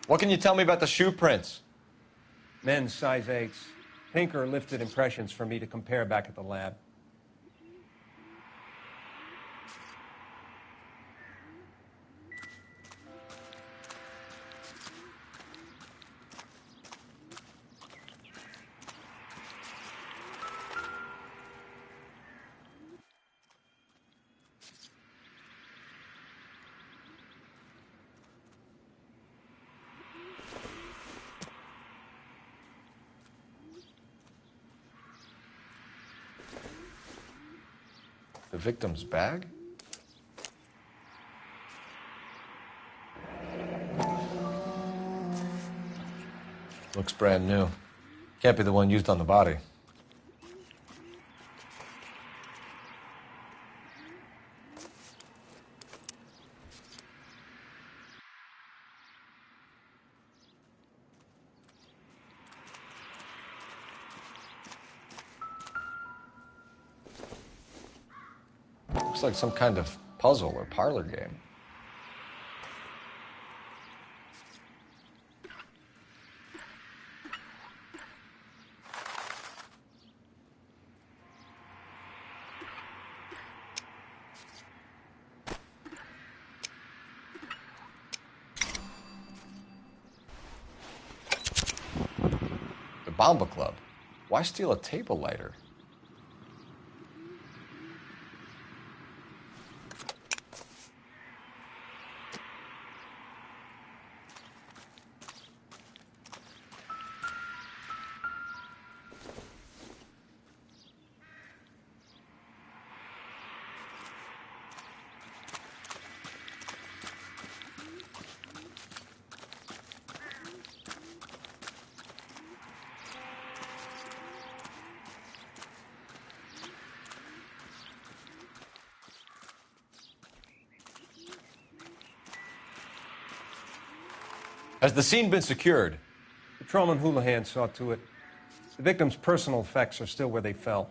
What can you tell me about the shoe prints? Men's size 8s. Pinker lifted impressions for me to compare back at the lab. The victim's bag? Looks brand new. Can't be the one used on the body. Looks like some kind of puzzle or parlor game. The Bomba Club. Why steal a table lighter? Has the scene been secured? Patrolman Houlihan saw to it. The victim's personal effects are still where they fell.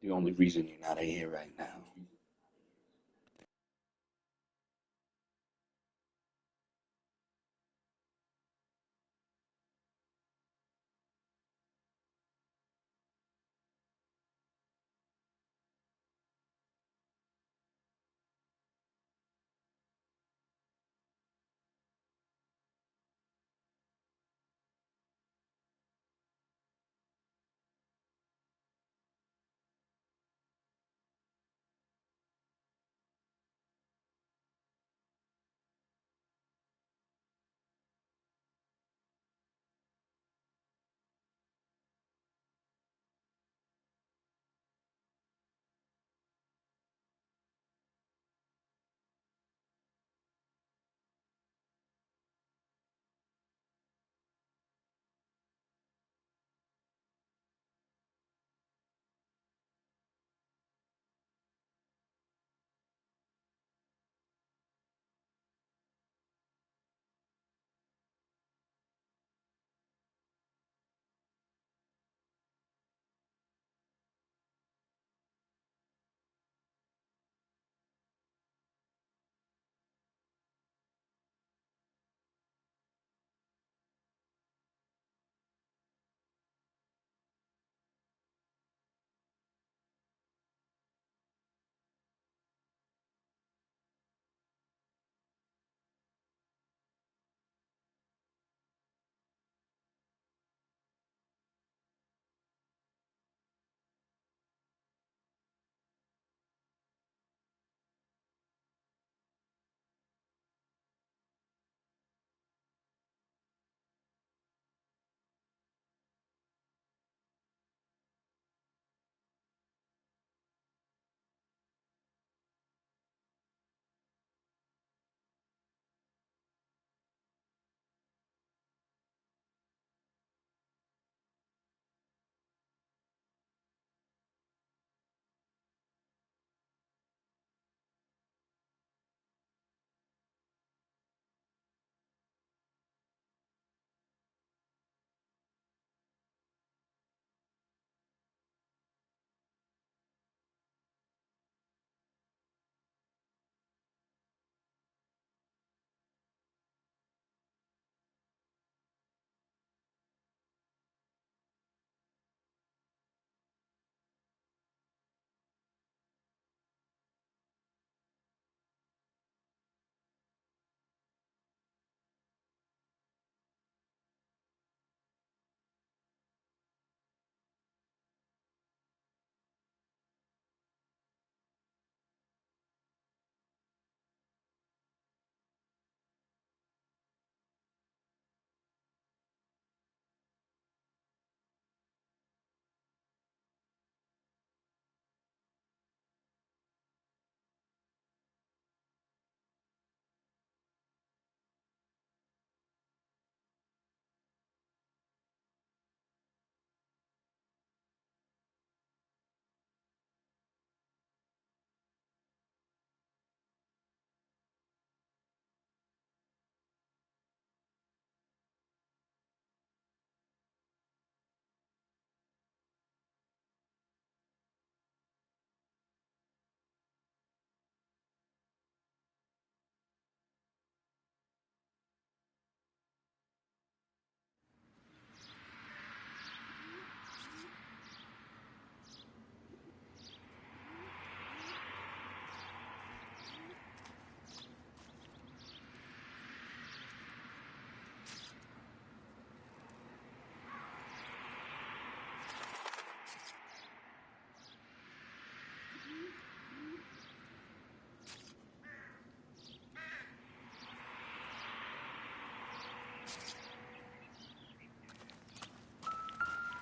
the only reason you're not here right now.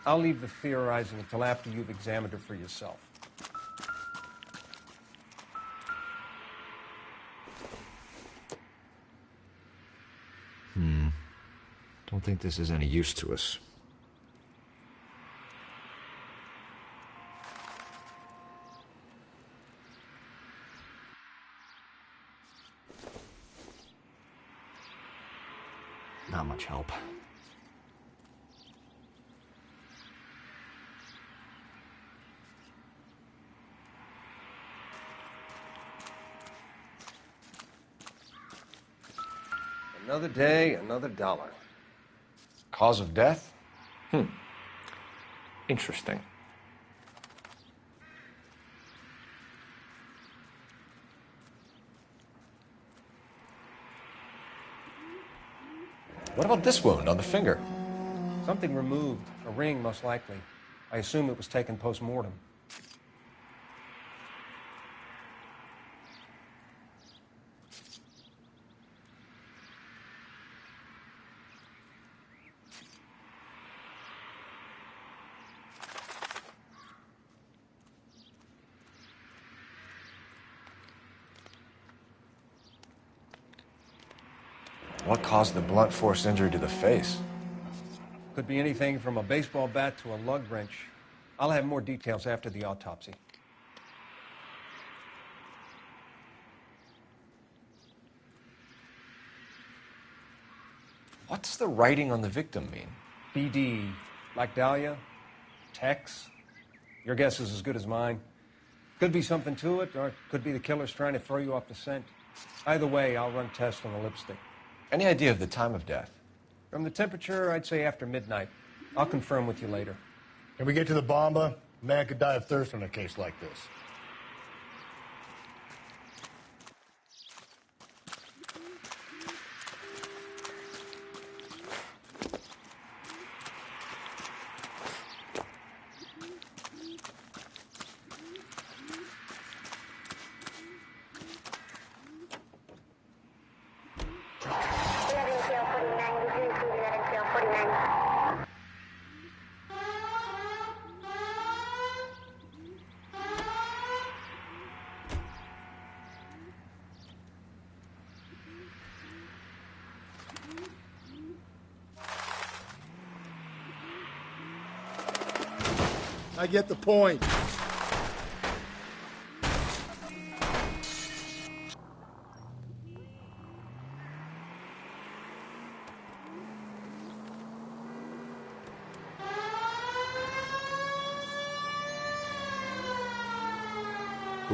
I'll leave the theorizing until after you've examined her for yourself. Don't think this is any use to us. Not much help. Another day, another dollar. Cause of death? Interesting. What about this wound on the finger? Something removed. A ring, most likely. I assume it was taken post-mortem. What caused the blunt force injury to the face? Could be anything from a baseball bat to a lug wrench. I'll have more details after the autopsy. What's the writing on the victim mean? BD, like Dahlia, Tex. Your guess is as good as mine. Could be something to it, or it could be the killer's trying to throw you off the scent. Either way, I'll run tests on the lipstick. Any idea of the time of death? From the temperature, I'd say after midnight. I'll confirm with you later. Can we get to the bomba? A man could die of thirst in a case like this. I get the point. The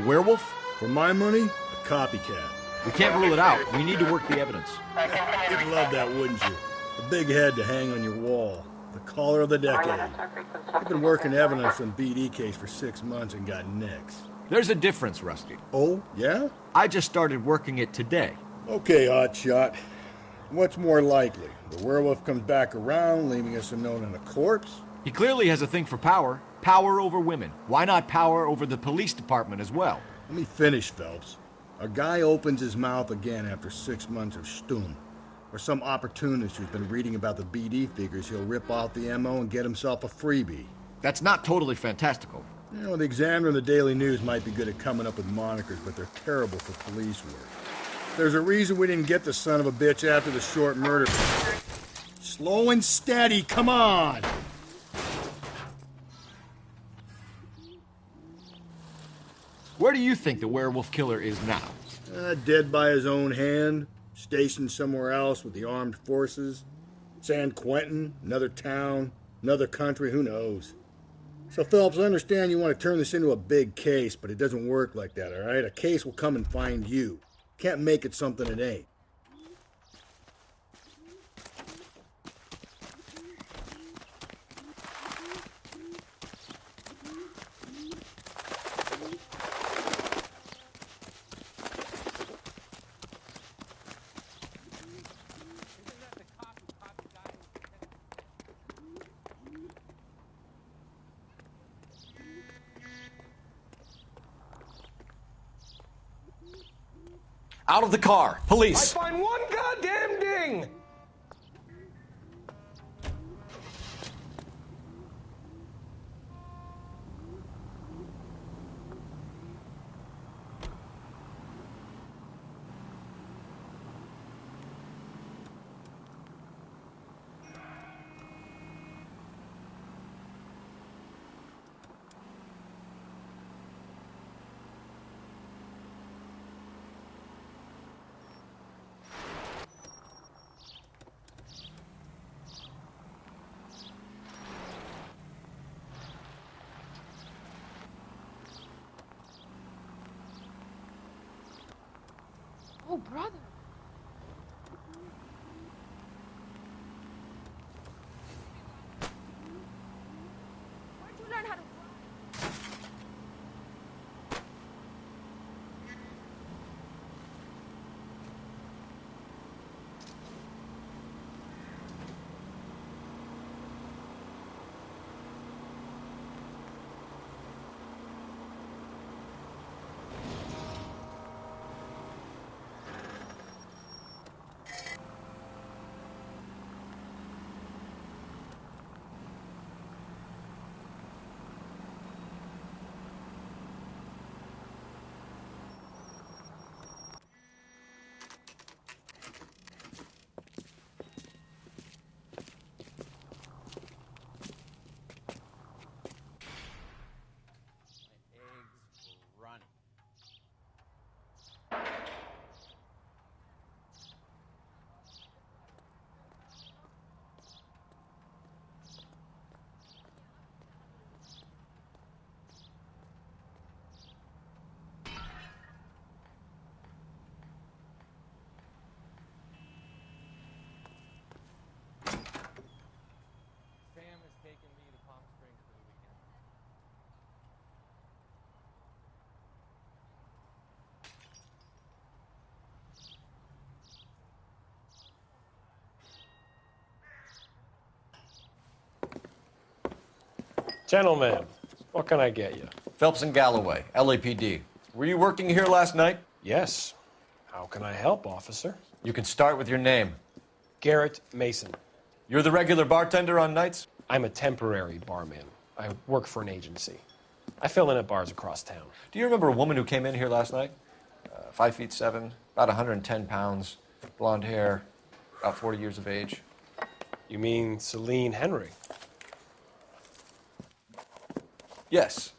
werewolf? For my money, a copycat. We can't rule it out. We need to work the evidence. You'd love that, wouldn't you? A big head to hang on your wall. The caller of the decade. You've been working evidence on BD case for 6 months and got nicks. There's a difference, Rusty. Oh, yeah? I just started working it today. Okay, hotshot. What's more likely? The werewolf comes back around, leaving us unknown in a corpse? He clearly has a thing for power. Power over women. Why not power over the police department as well? Let me finish, Phelps. A guy opens his mouth again after 6 months of stum. Or some opportunist who's been reading about the BD figures he'll rip off the MO and get himself a freebie. That's not totally fantastical. You know, the Examiner and the Daily News might be good at coming up with monikers, but they're terrible for police work. There's a reason we didn't get the son of a bitch after the short murder. Slow and steady, come on! Where do you think the werewolf killer is now? Dead by his own hand, stationed somewhere else with the armed forces. San Quentin, another town, another country, who knows? So, Phelps, I understand you want to turn this into a big case, but it doesn't work like that, all right? A case will come and find you. Can't make it something it ain't. Out of the car! Police! I find one goddamn ding! Oh, brother. Gentlemen, what can I get you? Phelps and Galloway, LAPD. Were you working here last night? Yes. How can I help, officer? You can start with your name. Garrett Mason. You're the regular bartender on nights? I'm a temporary barman. I work for an agency. I fill in at bars across town. Do you remember a woman who came in here last night? 5'7", about 110 pounds, blonde hair, about 40 years of age. You mean Celine Henry? Yes.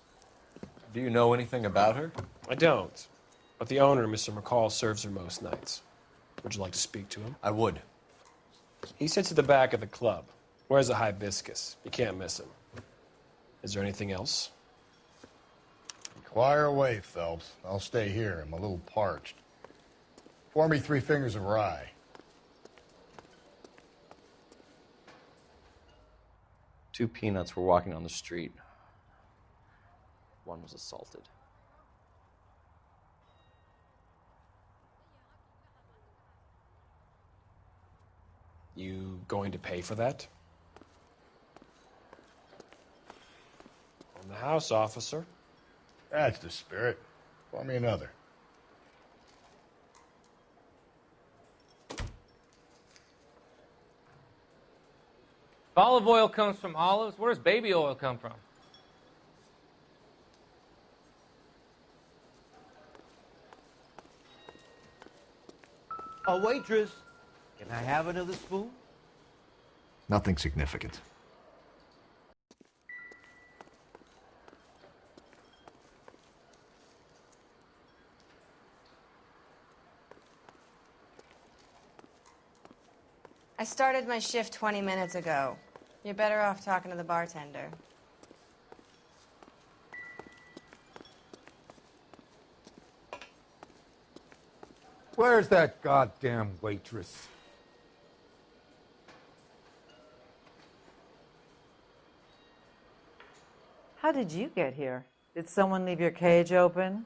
Do you know anything about her? I don't. But the owner, Mr. McCall, serves her most nights. Would you like to speak to him? I would. He sits at the back of the club. Wears a hibiscus. You can't miss him. Is there anything else? Inquire away, Phelps. I'll stay here. I'm a little parched. Pour me 3 fingers of rye. 2 peanuts were walking on the street. One was assaulted. You going to pay for that? On the house, officer. That's the spirit. Pour me another. If olive oil comes from olives, where does baby oil come from? A waitress, can I have another spoon? Nothing significant. I started my shift 20 minutes ago. You're better off talking to the bartender. Where's that goddamn waitress? How did you get here? Did someone leave your cage open?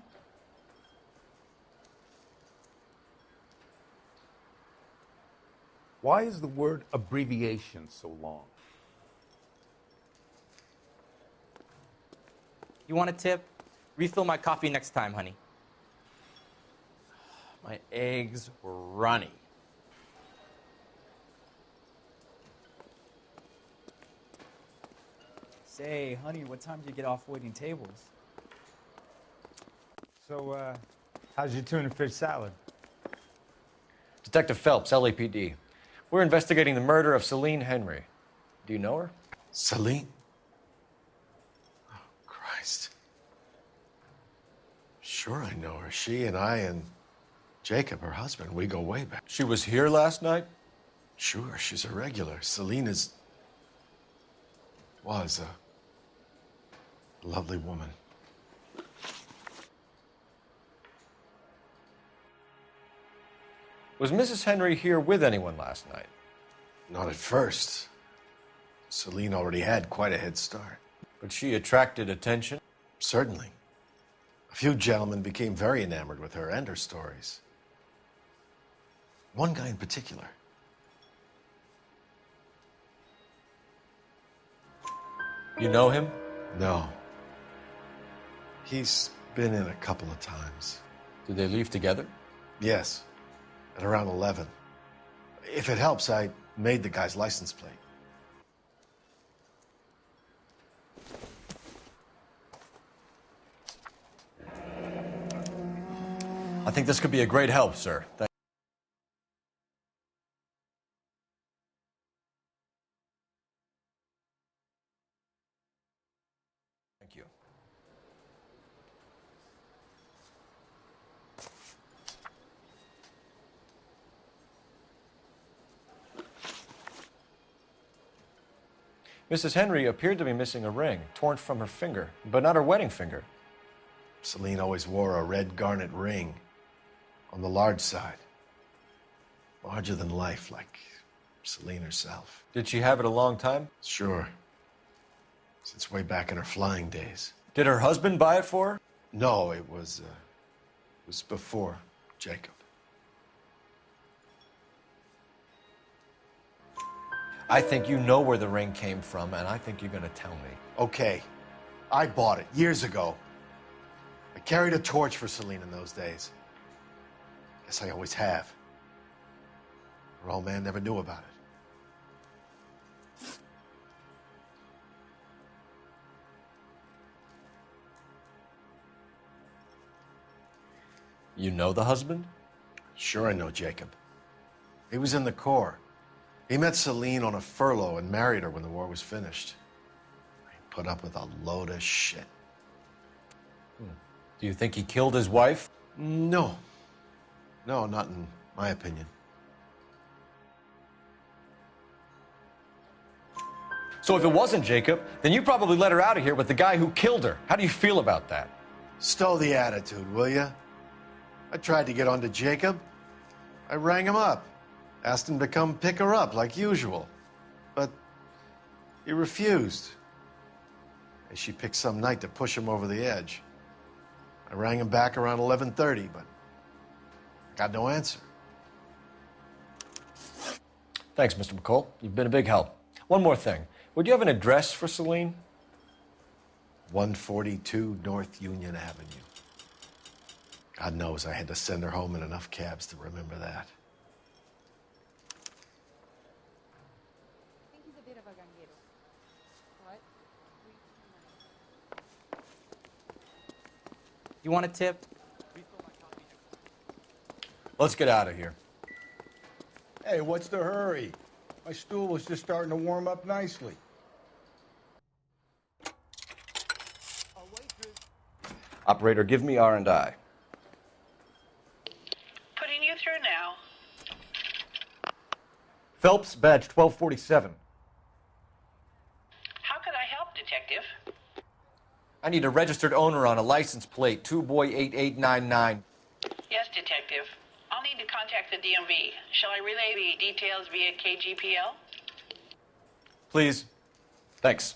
Why is the word abbreviation so long? You want a tip? Refill my coffee next time, honey. My eggs were runny. Say, honey, what time do you get off waiting tables? So, how's your tuna fish salad? Detective Phelps, LAPD. We're investigating the murder of Celine Henry. Do you know her? Celine? Oh, Christ. Sure, I know her. She and I and Jacob, her husband, we go way back. She was here last night? Sure, she's a regular. Celine was a lovely woman. Was Mrs. Henry here with anyone last night? Not at first. Celine already had quite a head start. But she attracted attention? Certainly. A few gentlemen became very enamored with her and her stories. One guy in particular. You know him? No. He's been in a couple of times. Did they leave together? Yes. At around 11. If it helps, I made the guy's license plate. I think this could be a great help, sir. Thank you. Mrs. Henry appeared to be missing a ring, torn from her finger, but not her wedding finger. Celine always wore a red garnet ring on the large side. Larger than life, like Celine herself. Did she have it a long time? Sure. Since way back in her flying days. Did her husband buy it for her? No, it was before Jacob. I think you know where the ring came from, and I think you're going to tell me. Okay, I bought it years ago. I carried a torch for Celine in those days. Guess I always have. Her old man never knew about it. You know the husband? Sure I know Jacob. He was in the Corps. He met Celine on a furlough and married her when the war was finished. He put up with a load of shit. Do you think he killed his wife? No. No, not in my opinion. So if it wasn't Jacob, then you probably let her out of here with the guy who killed her. How do you feel about that? Stow the attitude, will ya? I tried to get on to Jacob. I rang him up. Asked him to come pick her up like usual. But he refused. And she picked some night to push him over the edge. I rang him back around 11:30, but got no answer. Thanks, Mr. McCall. You've been a big help. One more thing. Would you have an address for Celine? 142 North Union Avenue. God knows I had to send her home in enough cabs to remember that. You want a tip? Let's get out of here. Hey, what's the hurry? My stool was just starting to warm up nicely. Operator, give me R&I. Putting you through now. Phelps, badge 1247. How could I help, Detective? I need a registered owner on a license plate, 2boy8899. Yes, Detective. I'll need to contact the DMV. Shall I relay the details via KGPL? Please. Thanks.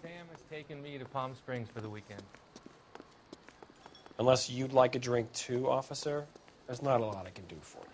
Sam has taken me to Palm Springs for the weekend. Unless you'd like a drink too, officer, there's not a lot I can do for you.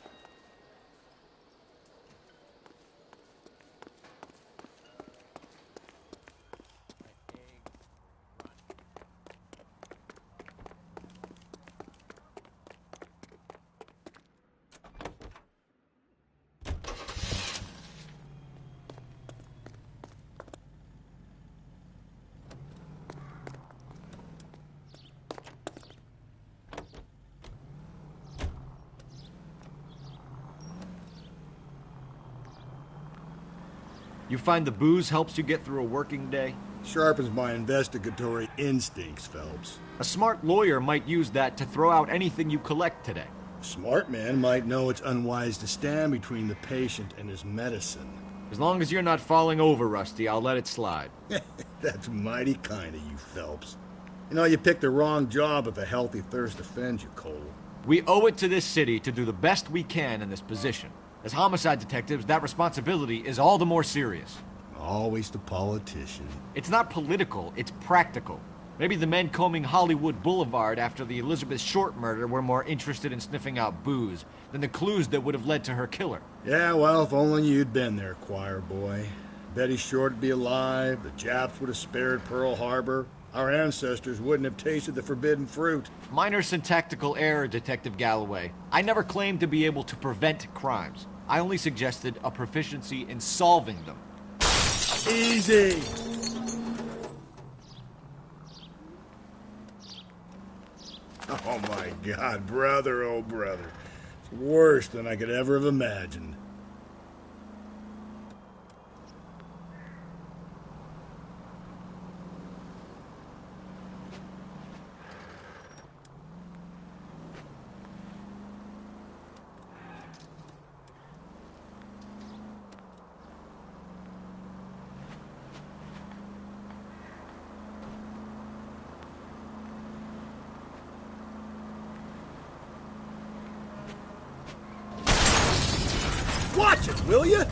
You find the booze helps you get through a working day? Sharpens my investigatory instincts, Phelps. A smart lawyer might use that to throw out anything you collect today. A smart man might know it's unwise to stand between the patient and his medicine. As long as you're not falling over, Rusty, I'll let it slide. That's mighty kind of you, Phelps. You know, you picked the wrong job if a healthy thirst offends you, Cole. We owe it to this city to do the best we can in this position. As homicide detectives, that responsibility is all the more serious. Always the politician. It's not political, it's practical. Maybe the men combing Hollywood Boulevard after the Elizabeth Short murder were more interested in sniffing out booze than the clues that would have led to her killer. Yeah, well, if only you'd been there, choir boy. Betty Short would be alive, the Japs would have spared Pearl Harbor, our ancestors wouldn't have tasted the forbidden fruit. Minor syntactical error, Detective Galloway. I never claimed to be able to prevent crimes. I only suggested a proficiency in solving them. Easy! Oh my God, brother, oh brother. It's worse than I could ever have imagined. Watch it, will you?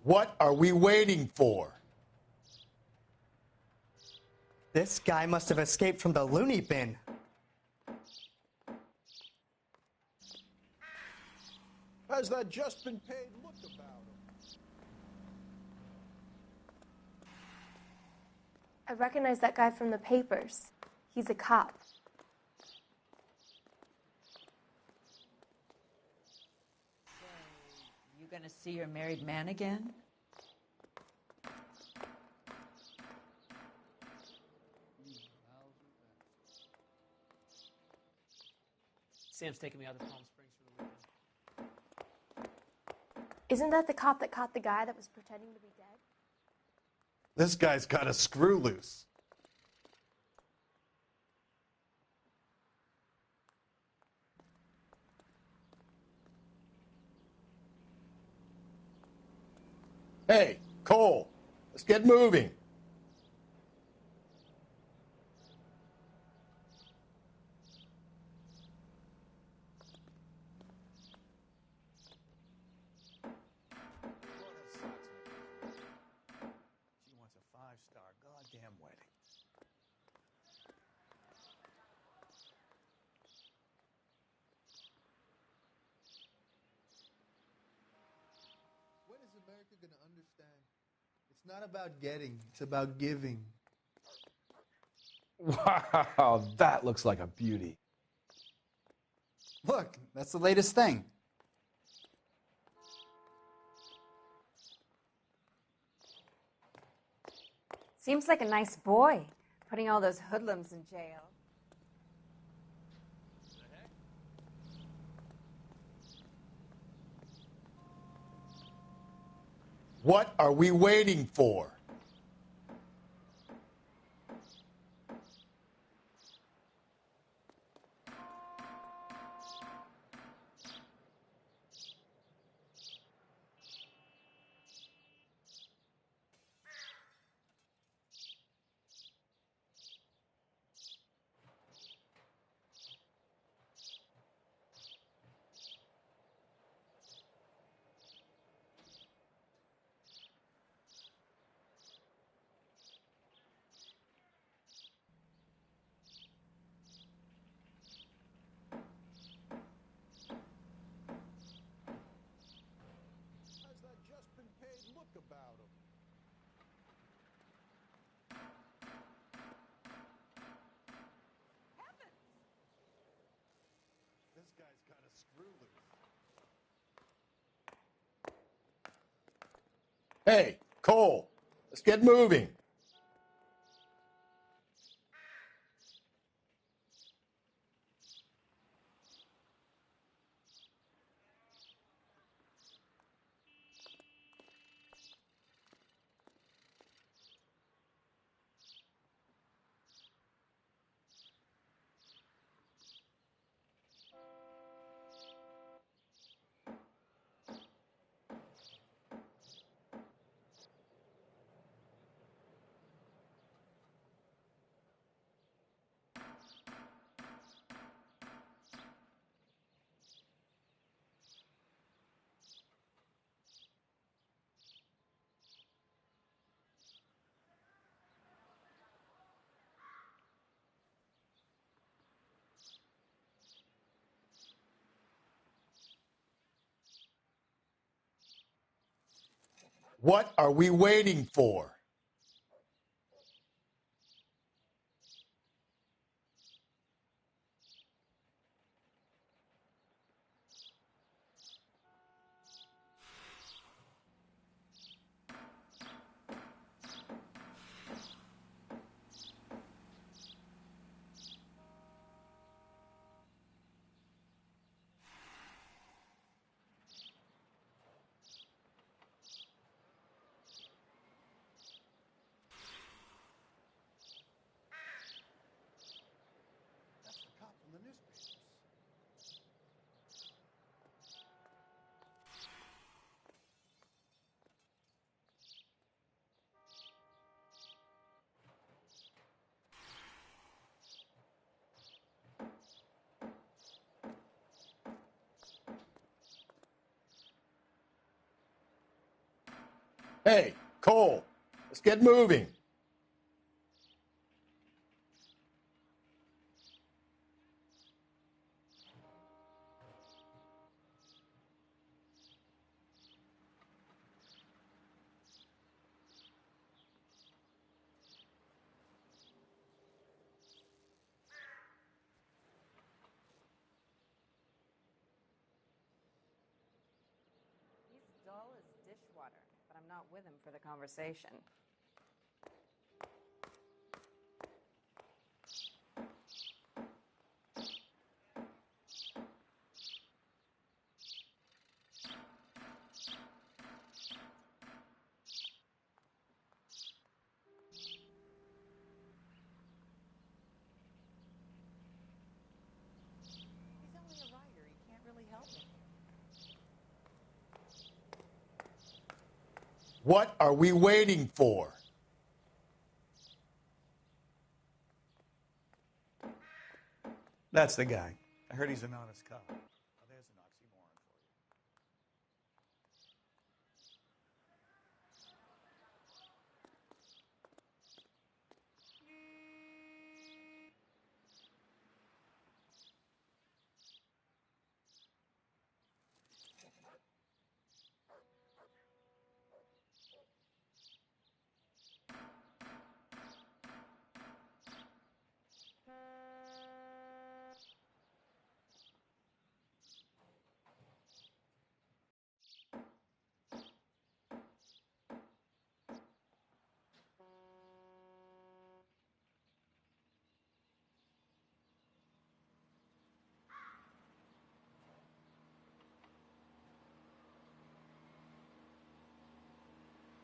What are we waiting for? This guy must have escaped from the loony bin. Has that just been paid look about him? I recognize that guy from the papers. He's a cop. You gonna see your married man again? Sam's taking me out to Palm Springs for the weekend. Isn't that the cop that caught the guy that was pretending to be dead? This guy's got a screw loose. Hey, Cole, let's get moving. She wants a 5-star goddamn wedding. When is America going to understand? It's not about getting, it's about giving. Wow, that looks like a beauty. Look, that's the latest thing. Seems like a nice boy, putting all those hoodlums in jail. What are we waiting for? Has that just been paid look about him? This guy's got a screw loose. Hey, Cole, let's get moving. What are we waiting for? Hey, Cole, let's get moving. He's dull as dishwater, but I'm not with him for the conversation. He's only a writer. He can't really help it. What are we waiting for? That's the guy. I heard he's an honest cop. Well, there's an oxymoron for you.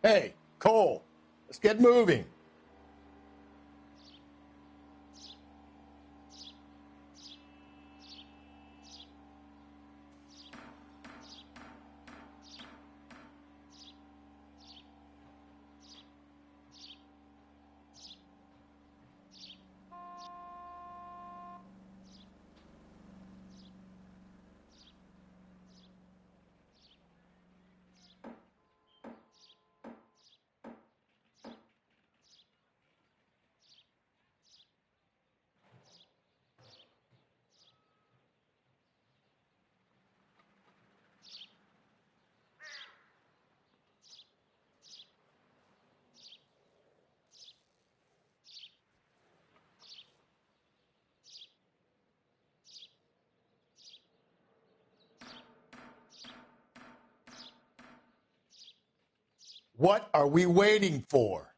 Hey, Cole, let's get moving. What are we waiting for?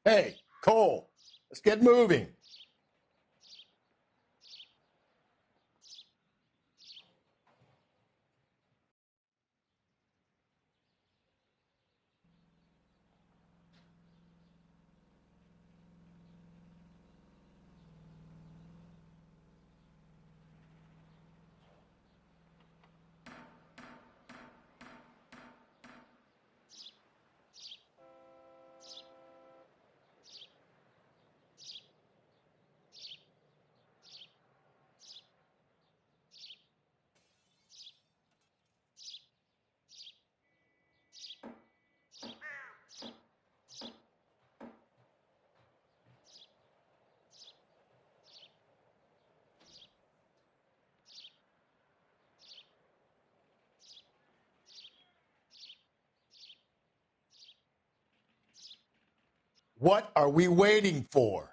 Hey, Cole, let's get moving. What are we waiting for?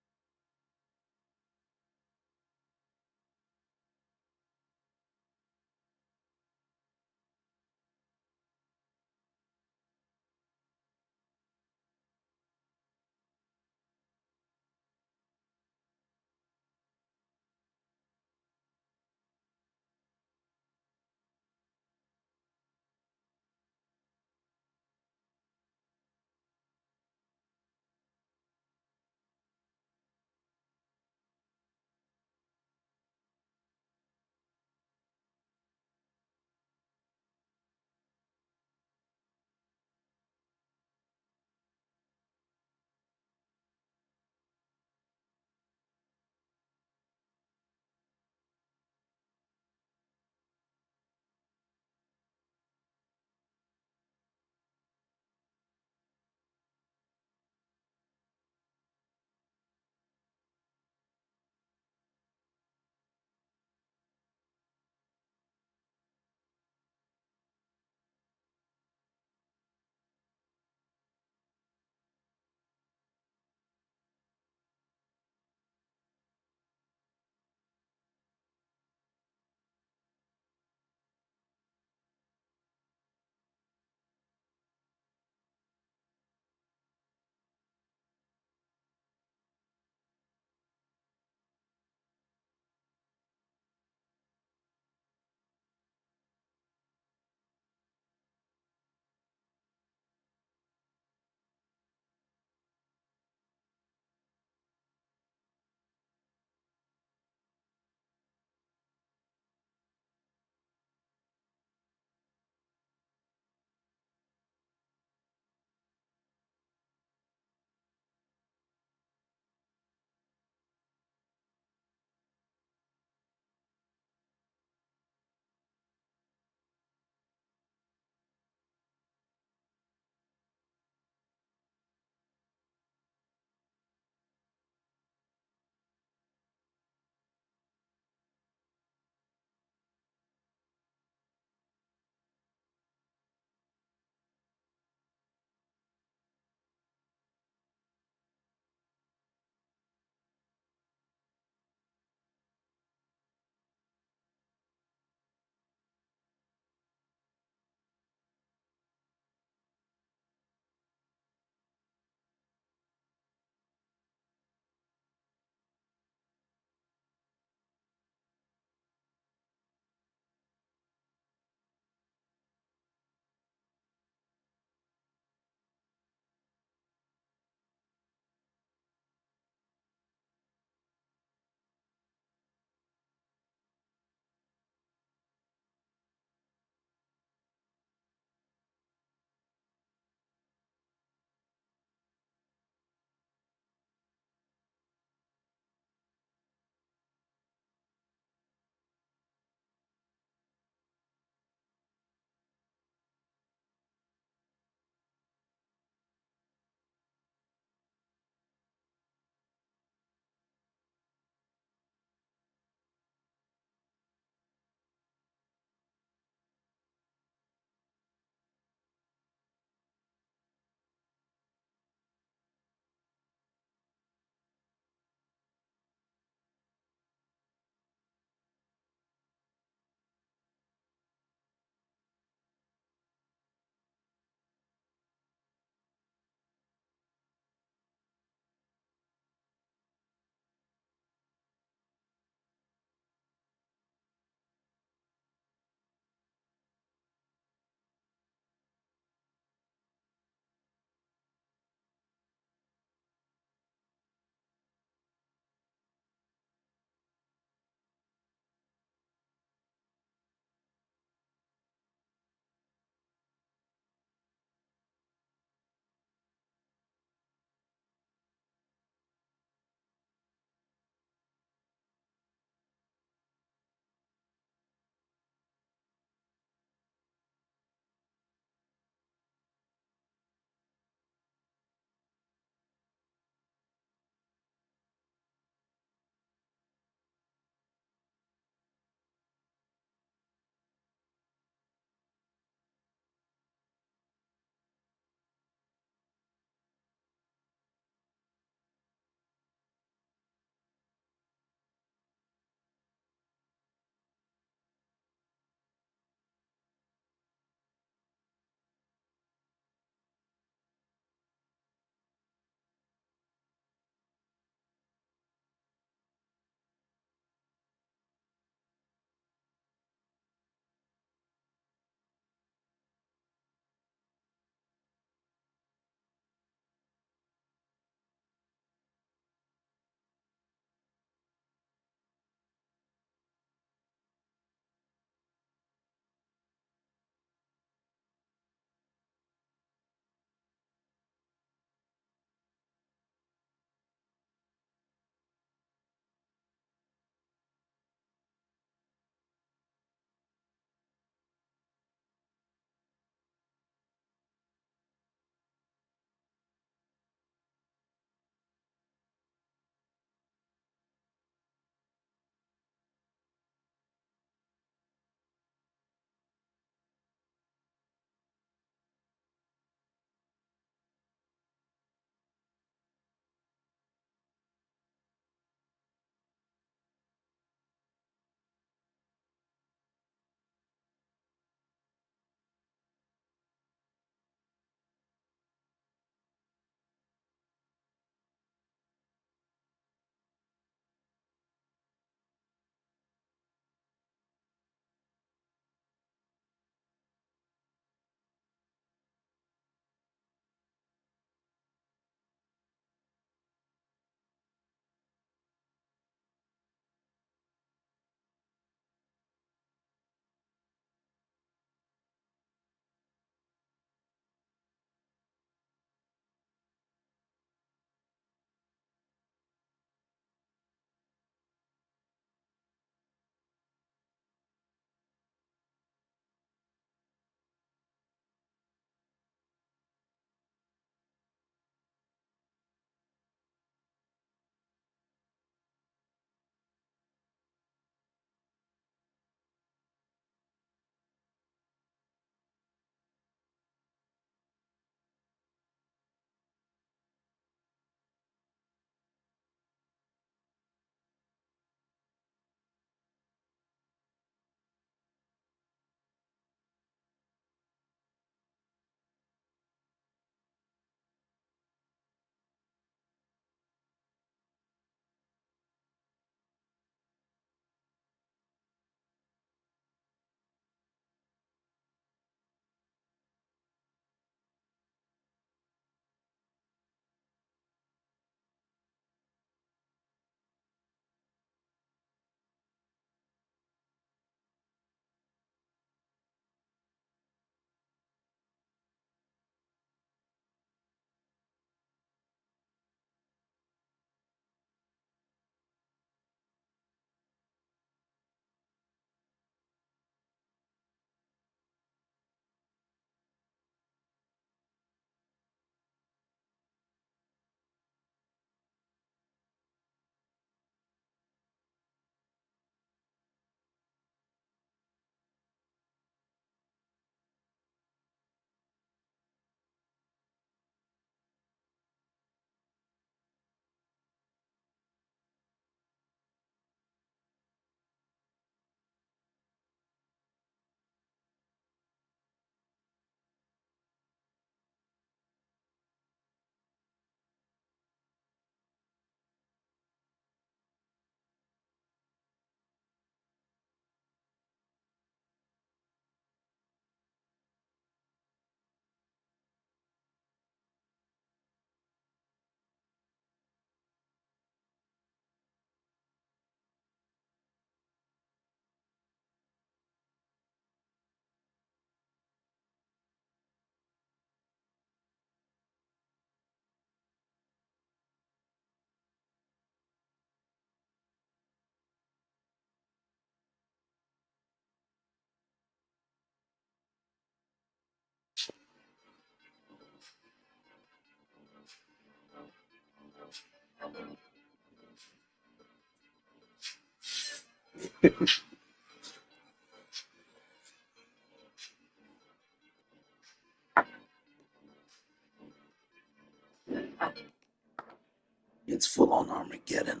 It's full on Armageddon.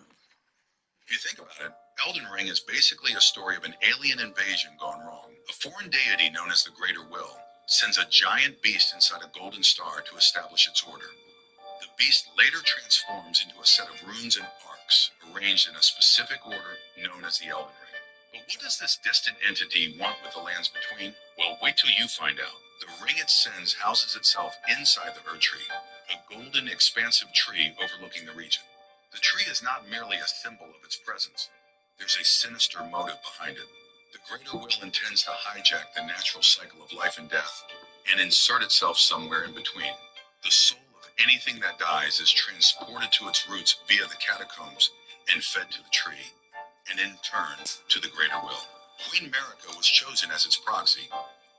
If you think about it, Elden Ring is basically a story of an alien invasion gone wrong. A foreign deity known as the Greater Will sends a giant beast inside a golden star to establish its order. The beast later transforms into a set of runes and arcs arranged in a specific order known as the Elden Ring. But what does this distant entity want with the lands between? Well, wait till you find out. The ring it sends houses itself inside the Erd Tree, a golden, expansive tree overlooking the region. The tree is not merely a symbol of its presence. There's a sinister motive behind it. The Greater Will intends to hijack the natural cycle of life and death and insert itself somewhere in between. The soul of anything that dies is transported to its roots via the catacombs and fed to the tree, and in turn to the Greater Will. Queen Marika was chosen as its proxy,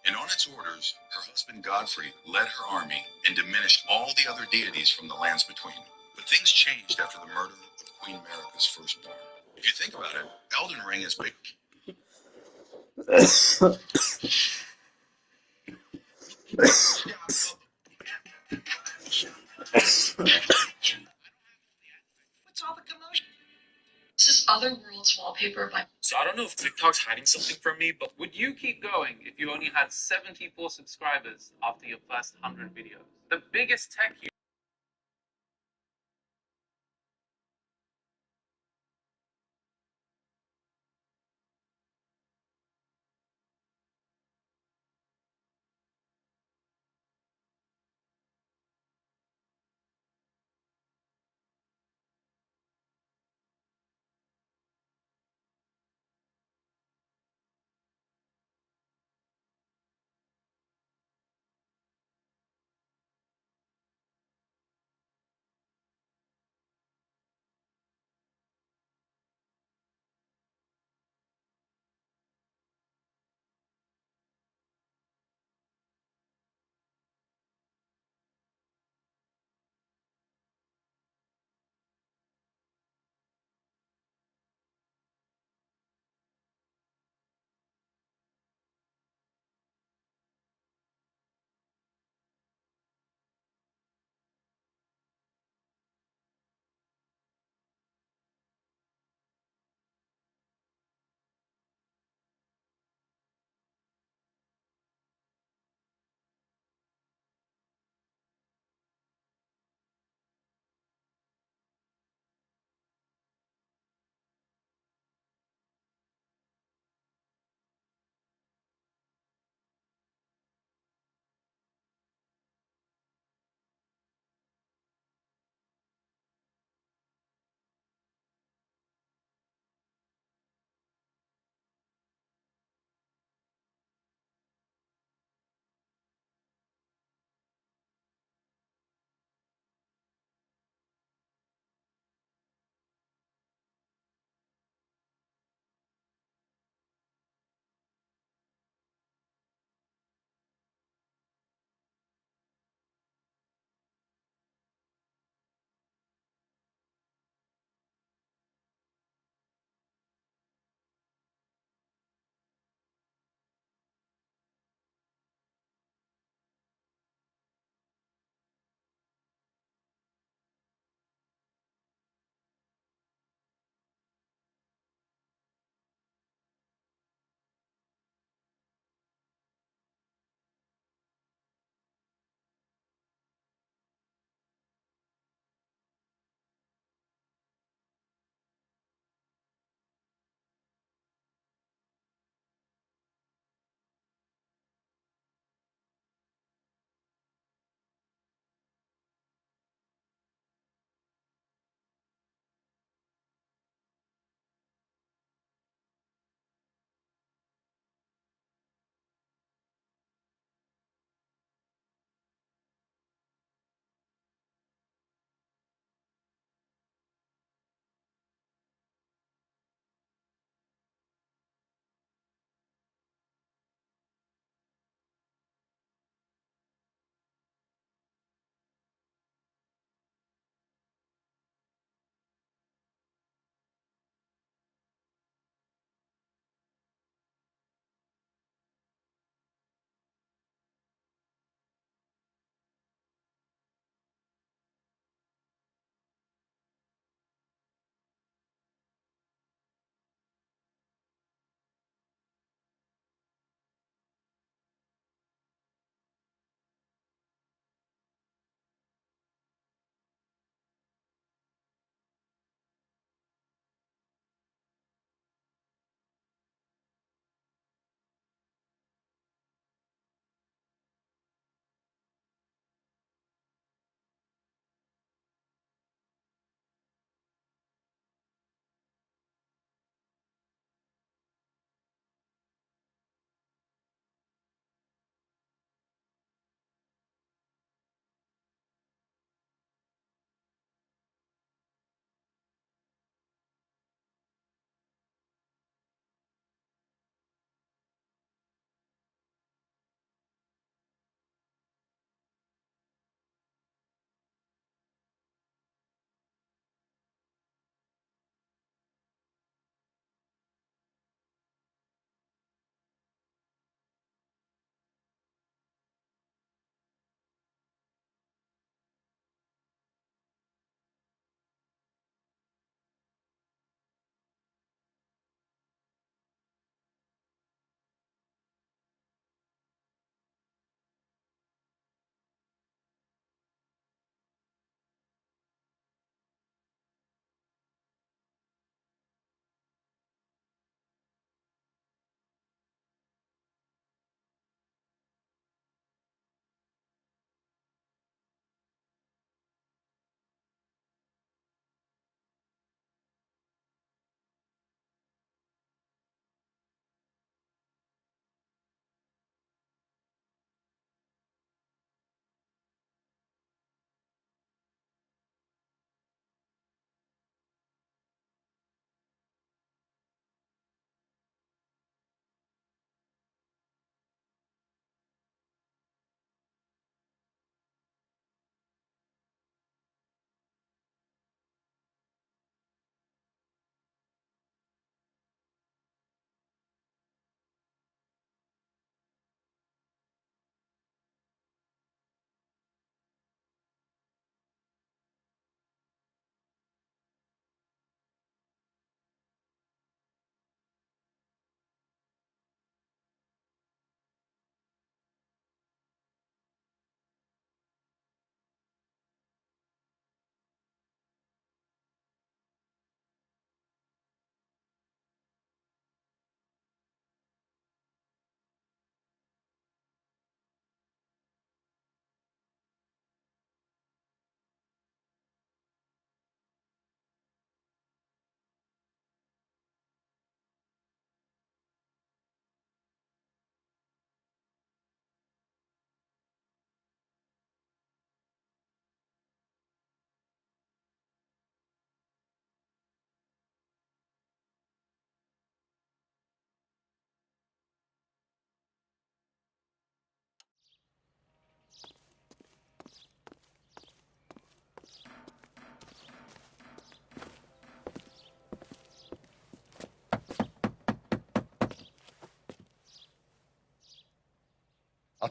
and on its orders, her husband Godfrey led her army and diminished all the other deities from the lands between. But things changed after the murder of Queen Marika's firstborn. If you think about it, Elden Ring is big. What's all the commotion? This is Other Worlds wallpaper by. So I don't know if TikTok's hiding something from me, but would you keep going if you only had 74 subscribers after your first 100 videos? The biggest tech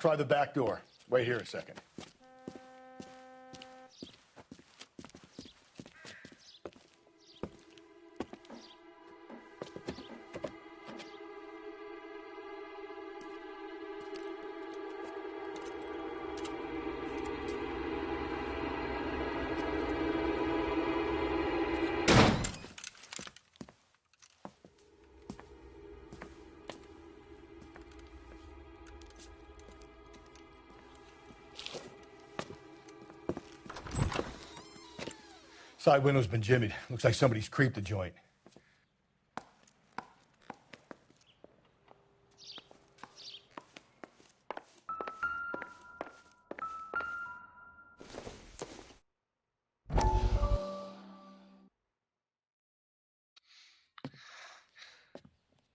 try the back door. Wait here a second. Side window's been jimmied. Looks like somebody's creeped the joint.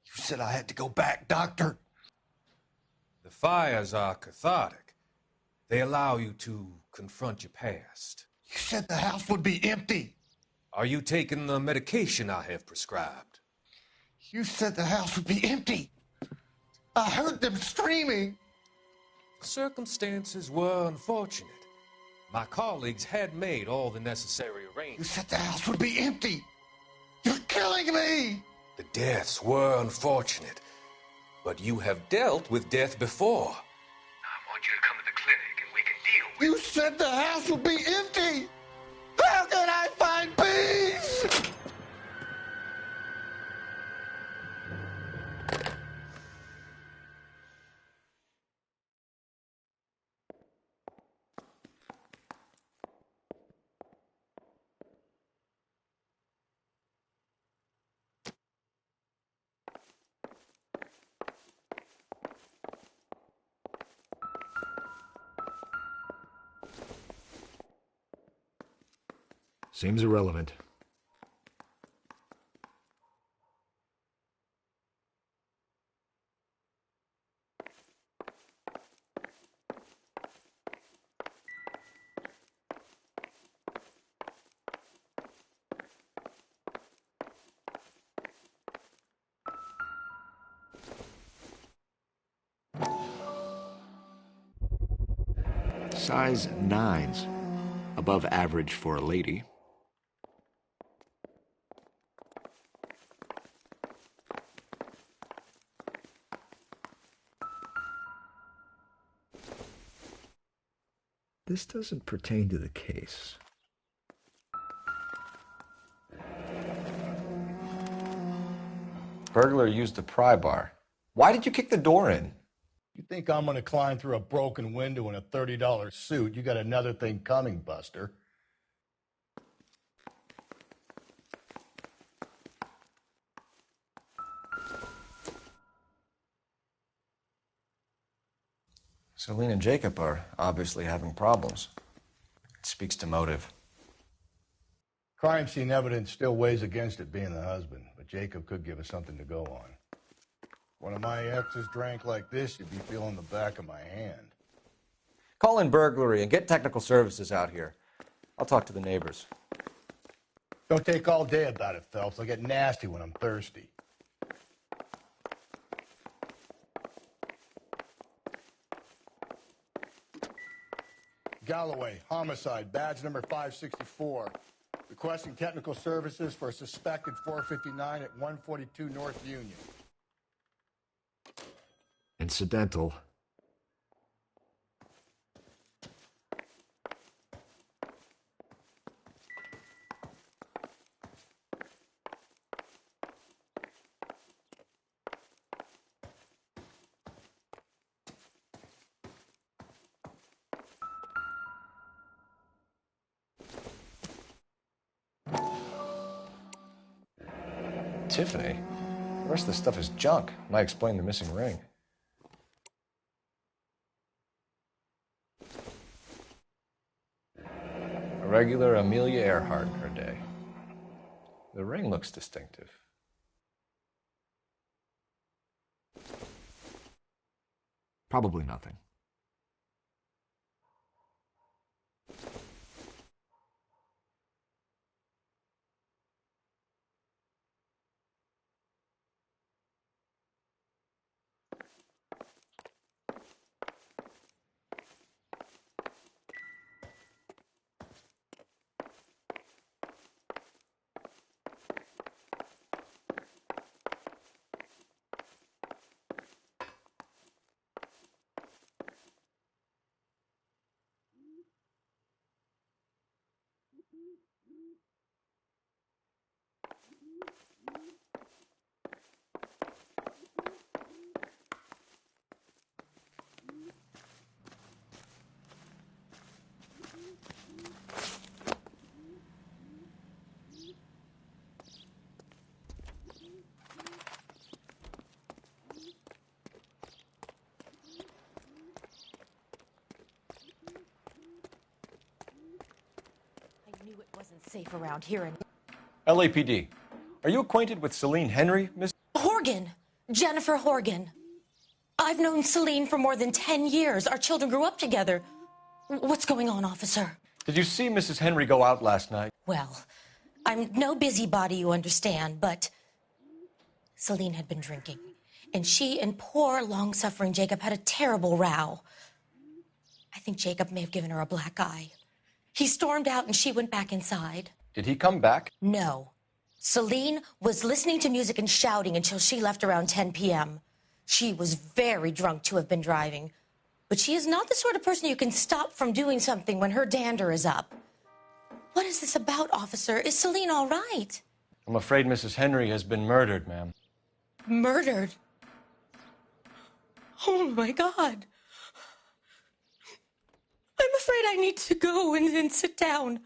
You said I had to go back, Doctor. The fires are cathartic. They allow you to confront your past. You said the house would be empty. Are you taking the medication I have prescribed? You said the house would be empty. I heard them screaming. Circumstances were unfortunate. My colleagues had made all the necessary You arrangements. said the house would be empty. You're killing me. The deaths were unfortunate, but you have dealt with death before. I want you to come to the clinic and we can deal with You said the house would be empty. How can I find peace? Seems irrelevant. Size 9s. Above average for a lady. This doesn't pertain to the case. Burglar used the pry bar. Why did you kick the door in? You think I'm going to climb through a broken window in a $30 suit? You got another thing coming, Buster. Celine and Jacob are obviously having problems. It speaks to motive. Crime scene evidence still weighs against it being the husband, but Jacob could give us something to go on. One of my exes drank like this, you'd be feeling the back of my hand. Call in burglary and get technical services out here. I'll talk to the neighbors. Don't take all day about it, Phelps. I'll get nasty when I'm thirsty. Galloway, homicide, badge number 564. Requesting technical services for a suspected 459 at 142 North Union. Incidental. Tiffany? The rest of the stuff is junk. Might explain the missing ring. A regular Amelia Earhart in her day. The ring looks distinctive. Probably nothing. safe around here. And LAPD, are you acquainted with Celine Henry, Miss? Horgan, Jennifer Horgan. I've known Celine for more than 10 years. Our children grew up together. What's going on, officer? Did you see Mrs. Henry go out last night? Well, I'm no busybody, you understand, but Celine had been drinking, and she and poor, long-suffering Jacob had a terrible row. I think Jacob may have given her a black eye. He stormed out, and she went back inside. Did he come back? No. Celine was listening to music and shouting until she left around 10 p.m. She was very drunk to have been driving, but she is not the sort of person you can stop from doing something when her dander is up. What is this about, officer? Is Celine all right? I'm afraid Mrs. Henry has been murdered, ma'am. Murdered? Oh, my God. I'm afraid I need to go and sit down.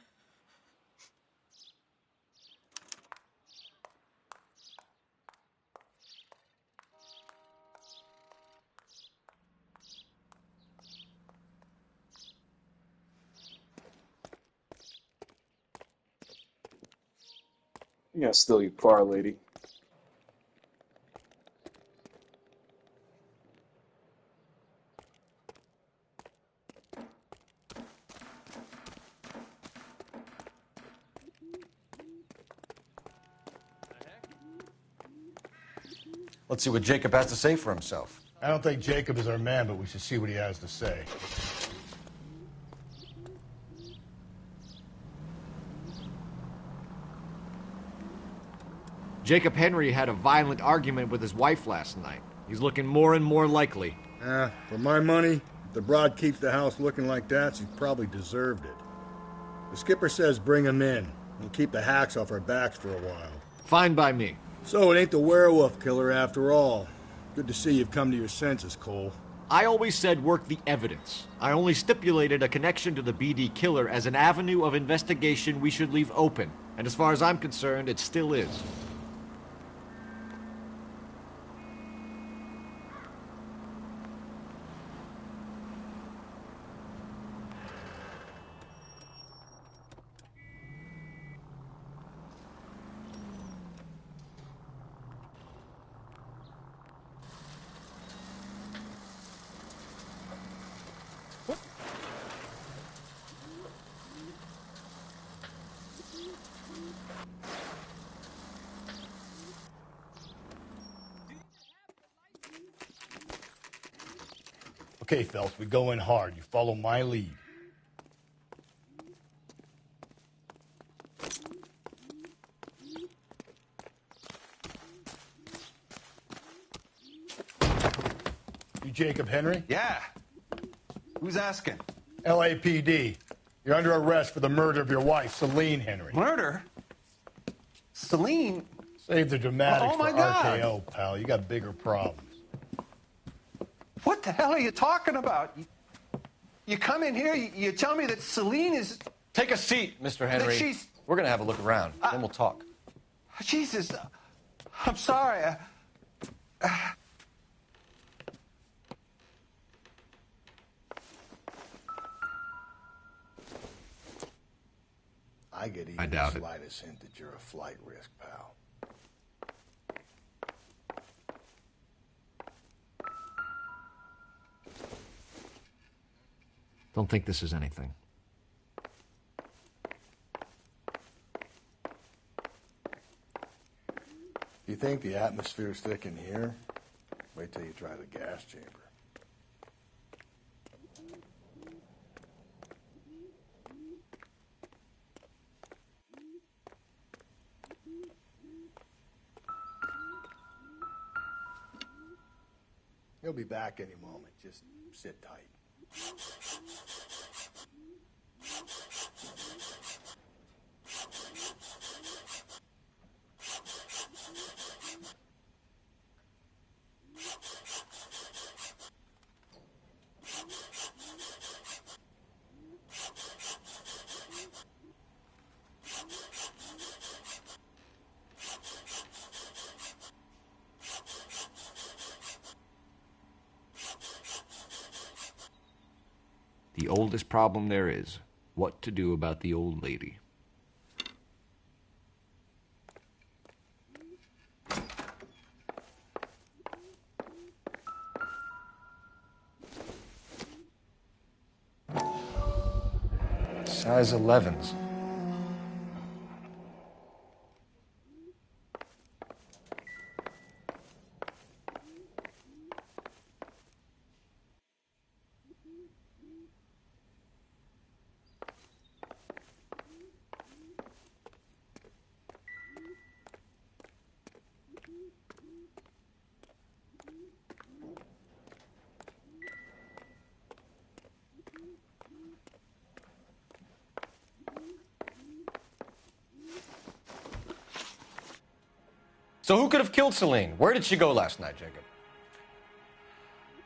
Yeah, still your car, lady. Let's see what Jacob has to say for himself. I don't think Jacob is our man, but we should see what he has to say. Jacob Henry had a violent argument with his wife last night. He's looking more and more likely. For my money, if the broad keeps the house looking like that, she probably deserved it. The skipper says bring him in. We'll keep the hacks off our backs for a while. Fine by me. So it ain't the werewolf killer after all. Good to see you've come to your senses, Cole. I always said work the evidence. I only stipulated a connection to the BD killer as an avenue of investigation we should leave open. And as far as I'm concerned, it still is. Okay, Phelps, we go in hard. You follow my lead. You Jacob Henry? Yeah. Who's asking? LAPD. You're under arrest for the murder of your wife, Celine Henry. Murder? Celine? Save the dramatics Oh, my for God. RKO, pal. You got bigger problems. What the hell are you talking about? You come in here, you tell me that Celine is... Take a seat, Mr. Henry. That she's... We're going to have a look around, then we'll talk. Jesus, I'm sorry. I get even I doubt the it. slightest hint that you're a flight risk, pal. Don't think this is anything. You think the atmosphere's thick in here? Wait till you try the gas chamber. He'll be back any moment. Just sit tight. The oldest problem there is, what to do about the old lady. Size 11s. So who could have killed Celine? Where did she go last night, Jacob?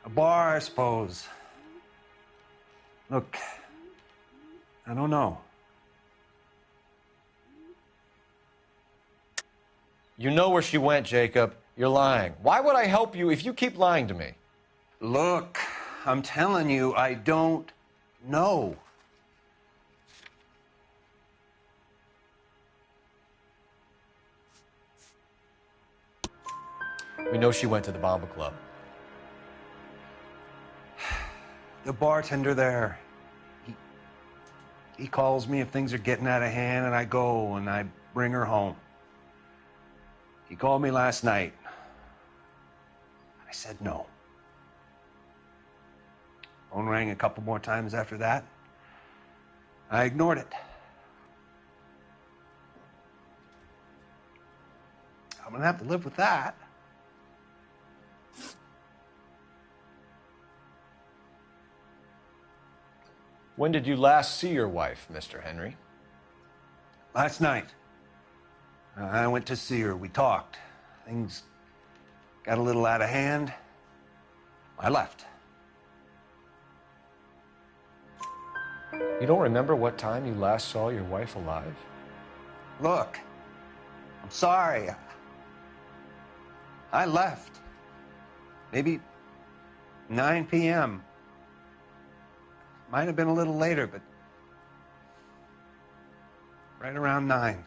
A bar, I suppose. Look, I don't know. You know where she went, Jacob. You're lying. Why would I help you if you keep lying to me? Look, I'm telling you, I don't know. We know she went to the Bomba Club. The bartender there, he calls me if things are getting out of hand, and I go and I bring her home. He called me last night. I said no. Phone rang a couple more times after that. I ignored it. I'm gonna have to live with that. When did you last see your wife, Mr. Henry? Last night. I went to see her. We talked. Things got a little out of hand. I left. You don't remember what time you last saw your wife alive? Look, I'm sorry. I left. Maybe 9 p.m. Might have been a little later, but right around 9.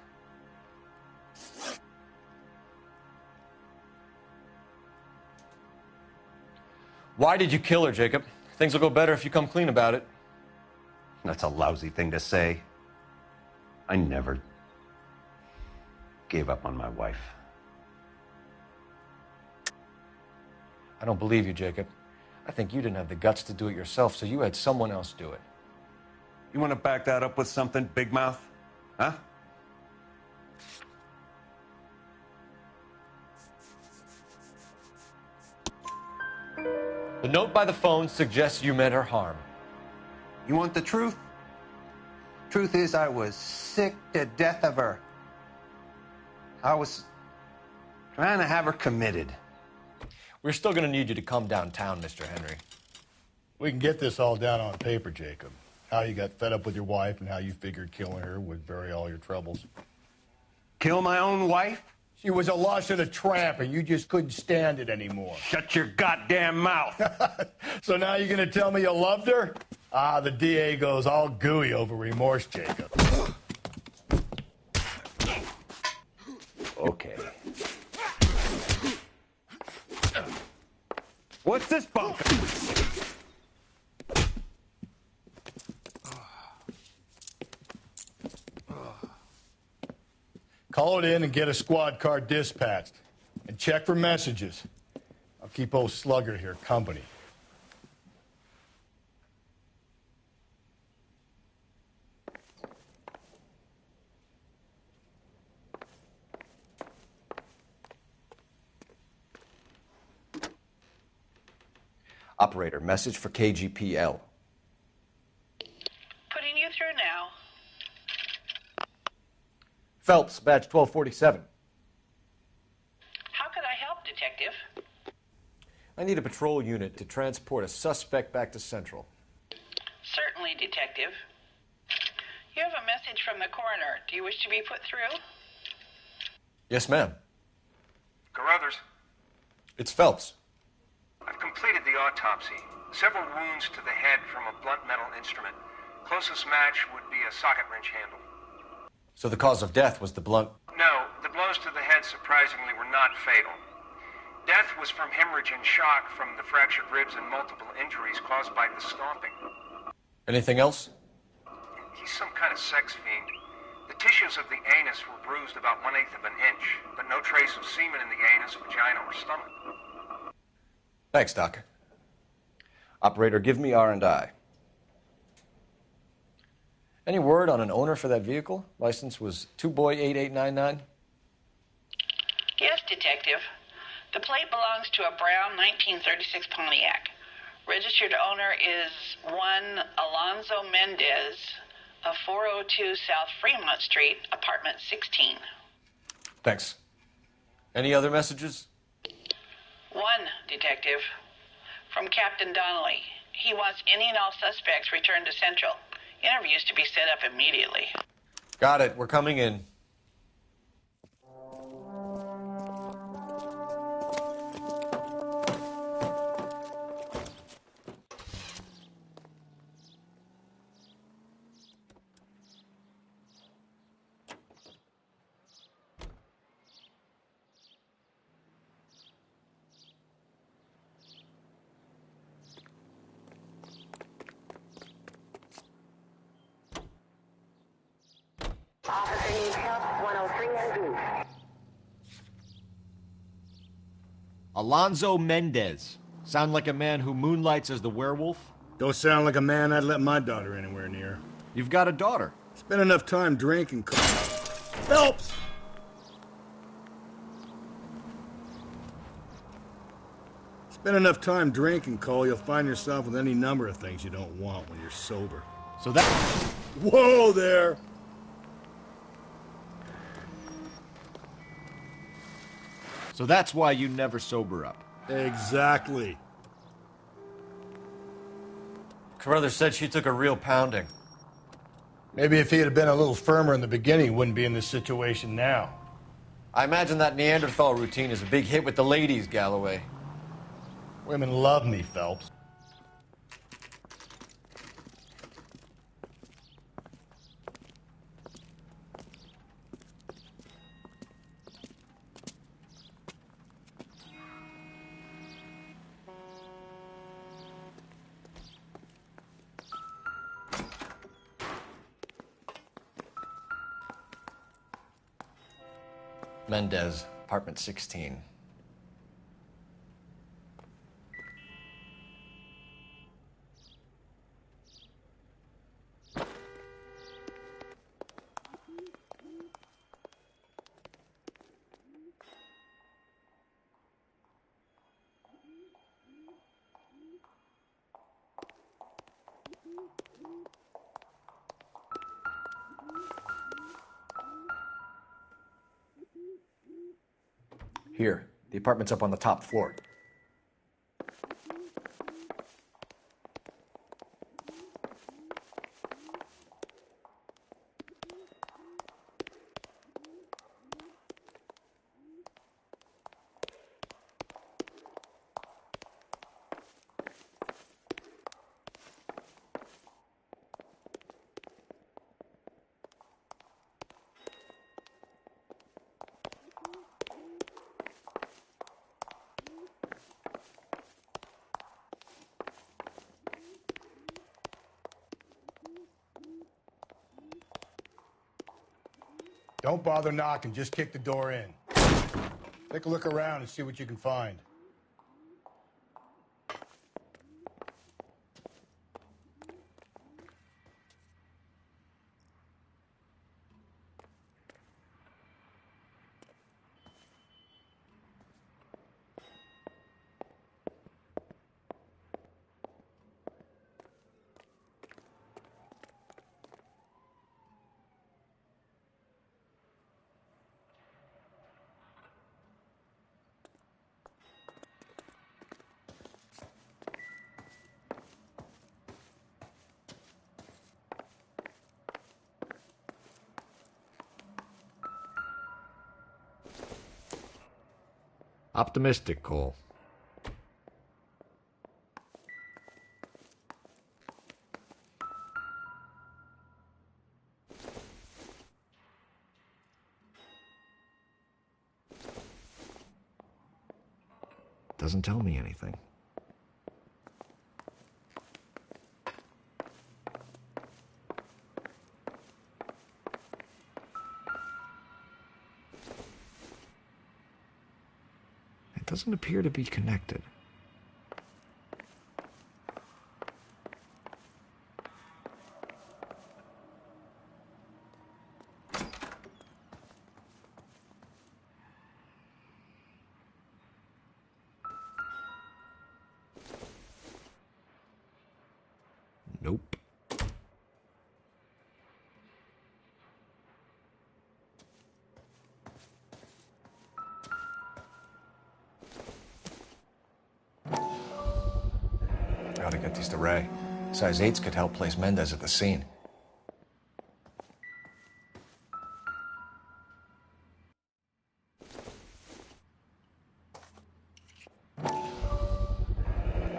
Why did you kill her, Jacob? Things will go better if you come clean about it. That's a lousy thing to say. I never gave up on my wife. I don't believe you, Jacob. I think you didn't have the guts to do it yourself, so you had someone else do it. You want to back that up with something, Big Mouth? Huh? The note by the phone suggests you meant her harm. You want the truth? Truth is, I was sick to death of her. I was trying to have her committed. We're still going to need you to come downtown, Mr. Henry. We can get this all down on paper, Jacob. How you got fed up with your wife and how you figured killing her would bury all your troubles. Kill my own wife? She was a lush and a tramp, and you just couldn't stand it anymore. Shut your goddamn mouth. So now you're going to tell me you loved her? Ah, the DA goes all gooey over remorse, Jacob. Okay. What's this bunk? Call it in and get a squad car dispatched. And check for messages. I'll keep old Slugger here company. Operator, message for KGPL. Putting you through now. Phelps, badge 1247. How could I help, Detective? I need a patrol unit to transport a suspect back to Central. Certainly, Detective. You have a message from the coroner. Do you wish to be put through? Yes, ma'am. Carruthers, It's Phelps. I've completed the autopsy. Several wounds to the head from a blunt metal instrument. Closest match would be a socket wrench handle. So the cause of death was the blunt. No, the blows to the head surprisingly were not fatal. Death was from hemorrhage and shock from the fractured ribs and multiple injuries caused by the stomping. Anything else? He's some kind of sex fiend. The tissues of the anus were bruised about 1/8 of an inch, but no trace of semen in the anus, vagina, or stomach. Thanks, Doc. Operator, give me R&I. Any word on an owner for that vehicle? License was 2boy8899. Yes, Detective. The plate belongs to a brown 1936 Pontiac. Registered owner is one Alonzo Mendez of 402 South Fremont Street, apartment 16. Thanks. Any other messages? One, Detective. From Captain Donnelly. He wants any and all suspects returned to Central. Interviews to be set up immediately. Got it. We're coming in. Officer needs help, 103 and East. Alonzo Mendez. Sound like a man who moonlights as the werewolf? Don't sound like a man I'd let my daughter anywhere near. You've got a daughter. Spent enough time drinking. Phelps! Spend enough time drinking, Cole, you'll find yourself with any number of things you don't want when you're sober. So that... Whoa there! So that's why you never sober up. Exactly. Carruthers said she took a real pounding. Maybe if he had been a little firmer in the beginning, he wouldn't be in this situation now. I imagine that Neanderthal routine is a big hit with the ladies, Galloway. Women love me, Phelps. Mendez, apartment 16. Here, the apartment's up on the top floor. Don't bother knocking, just kick the door in. Take a look around and see what you can find. Optimistic, Cole. Doesn't tell me anything. It doesn't appear to be connected. Nope. Gotta get these to Ray. Size 8s could help place Mendez at the scene.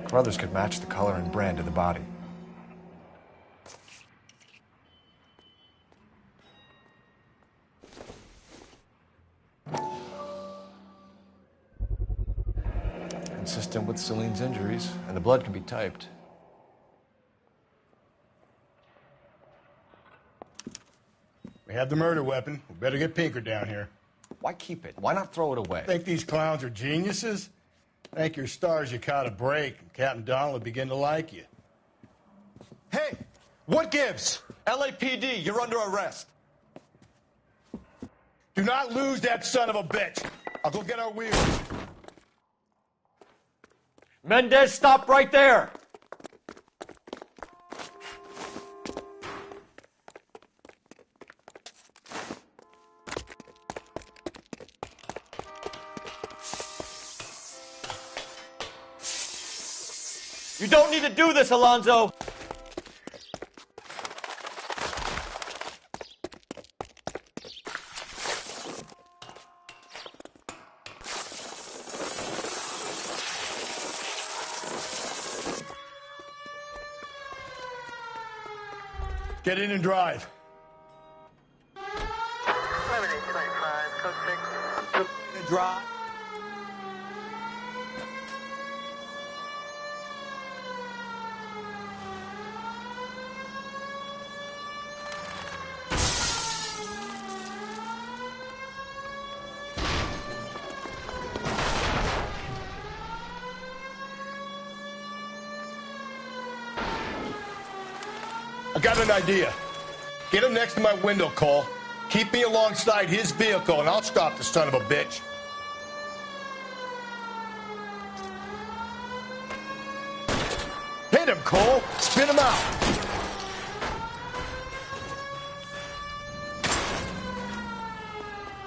Carruthers could match the color and brand of the body. Consistent with Celine's injuries, and the blood can be typed. We have the murder weapon. We better get Pinker down here. Why keep it? Why not throw it away? Think these clowns are geniuses? Thank your stars you caught a break, and Captain Donald will begin to like you. Hey, what gives? LAPD, you're under arrest. Do not lose that son of a bitch. I'll go get our wheels. Mendez, stop right there! You don't need to do this, Alonzo! Get in and drive. 11:25, code 6. Drive. I got an idea. Get him next to my window, Cole. Keep me alongside his vehicle, and I'll stop the son of a bitch. Hit him, Cole. Spin him out.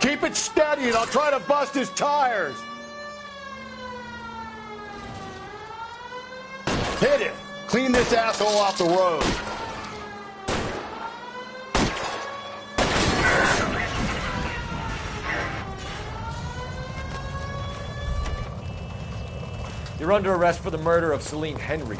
Keep it steady, and I'll try to bust his tires. Hit it. Clean this asshole off the road. You're under arrest for the murder of Celine Henry.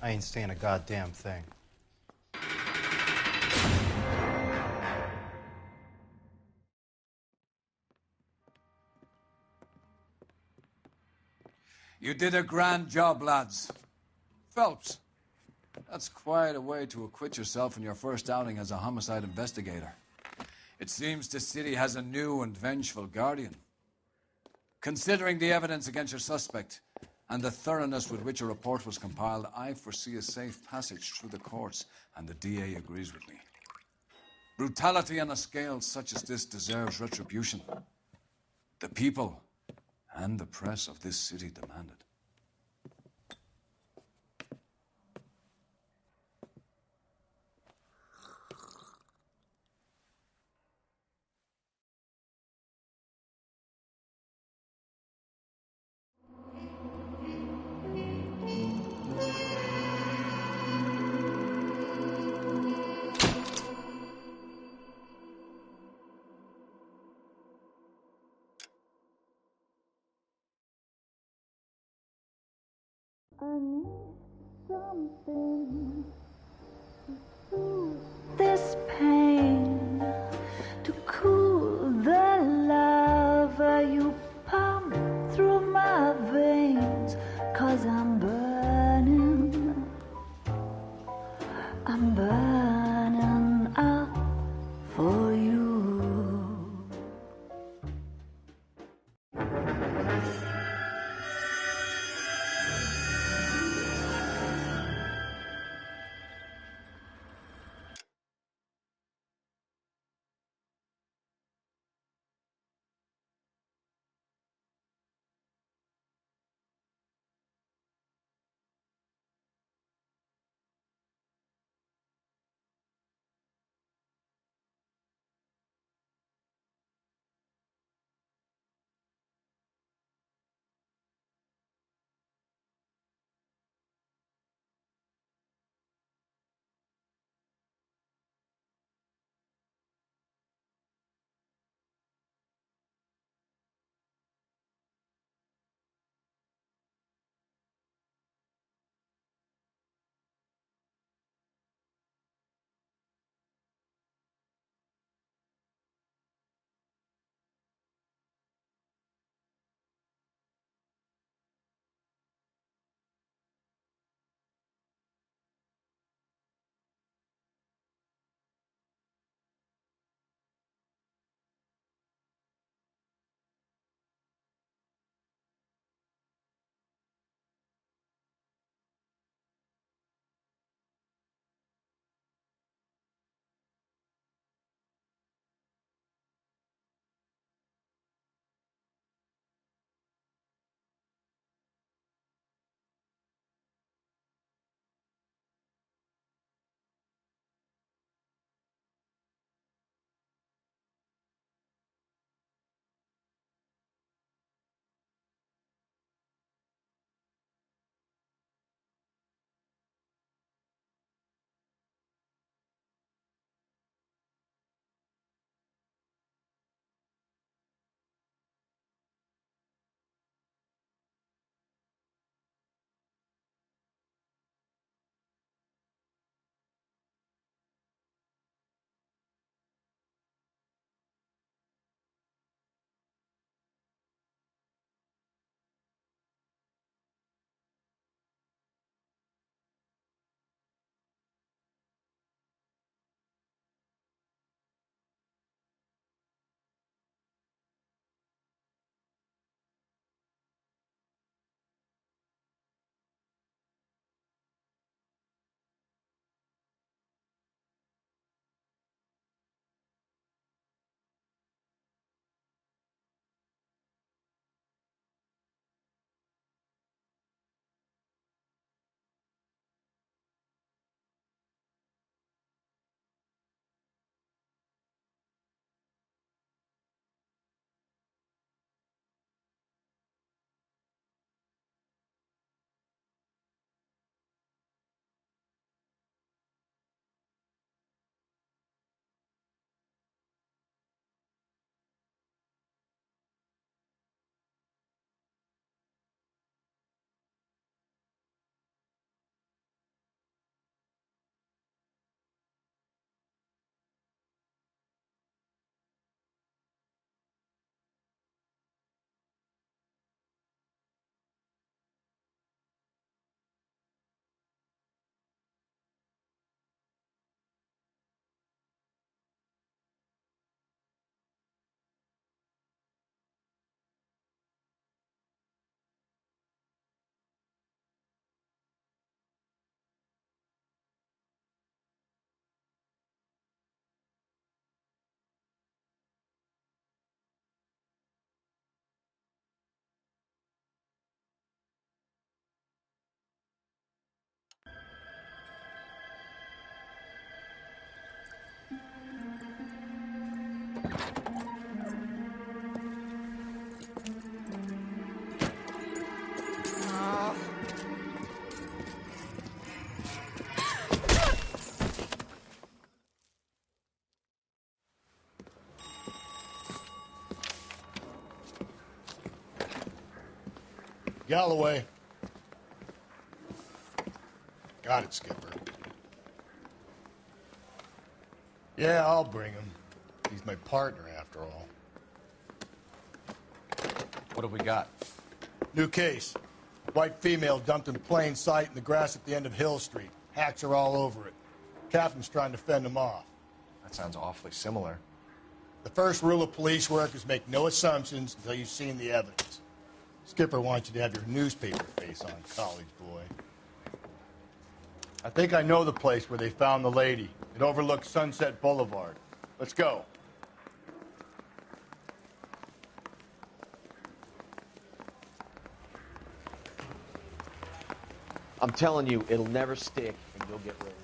I ain't saying a goddamn thing. You did a grand job, lads. Phelps, that's quite a way to acquit yourself in your first outing as a homicide investigator. It seems the city has a new and vengeful guardian. Considering the evidence against your suspect and the thoroughness with which a report was compiled, I foresee a safe passage through the courts, and the DA agrees with me. Brutality on a scale such as this deserves retribution. The people and the press of this city demand it. I need something to soothe this pain, to cool the lava you pump through my veins. 'cause I'm burning up for you. Galloway. Got it, Skipper. Yeah, I'll bring him. He's my partner, after all. What have we got? New case. White female dumped in plain sight in the grass at the end of Hill Street. Hacks are all over it. Captain's trying to fend them off. That sounds awfully similar. The first rule of police work is make no assumptions until you've seen the evidence. Skipper wants you to have your newspaper face on, college boy. I think I know the place where they found the lady. It overlooks Sunset Boulevard. Let's go. I'm telling you, it'll never stick, and you'll get rid of it.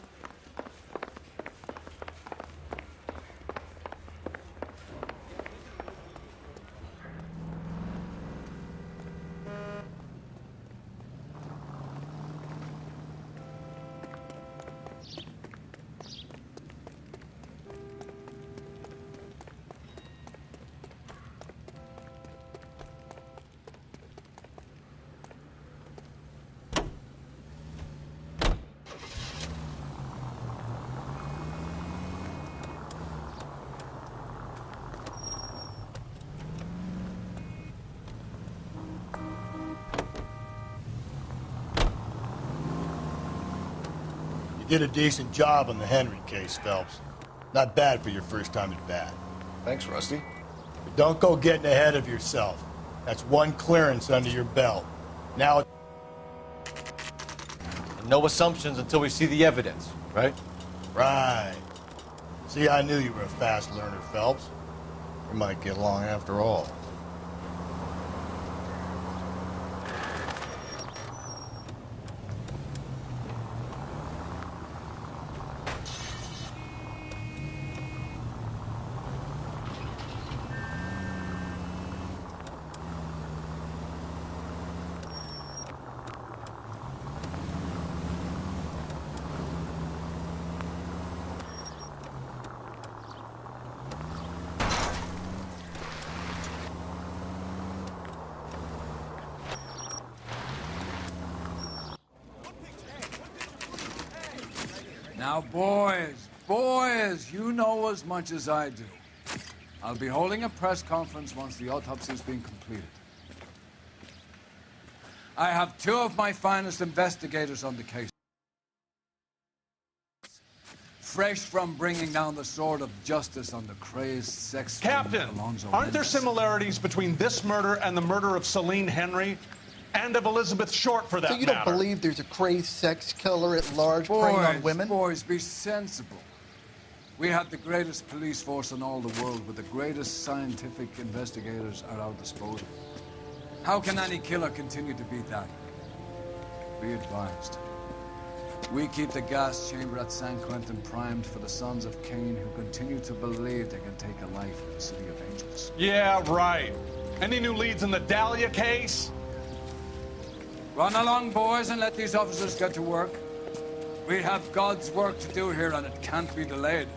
You did a decent job on the Henry case, Phelps. Not bad for your first time at bat. Thanks, Rusty. But don't go getting ahead of yourself. That's one clearance under your belt. Now... And no assumptions until we see the evidence, right? Right. See, I knew you were a fast learner, Phelps. We might get along after all. Now, boys, you know as much as I do. I'll be holding a press conference once the autopsy's been completed. I have two of my finest investigators on the case. Fresh from bringing down the sword of justice on the crazed sex... Captain, Alonzo aren't there Mendes. similarities between this murder and the murder of Celine Henry? And of Elizabeth Short, for that So you matter? don't believe there's a crazed sex killer at large preying on women? Boys, be sensible. We have the greatest police force in all the world with the greatest scientific investigators at our disposal. How can any killer continue to beat that? Be advised. We keep the gas chamber at San Quentin primed for the sons of Cain who continue to believe they can take a life in the City of Angels. Yeah, right. Any new leads in the Dahlia case? Run along, boys, and let these officers get to work. We have God's work to do here, and it can't be delayed.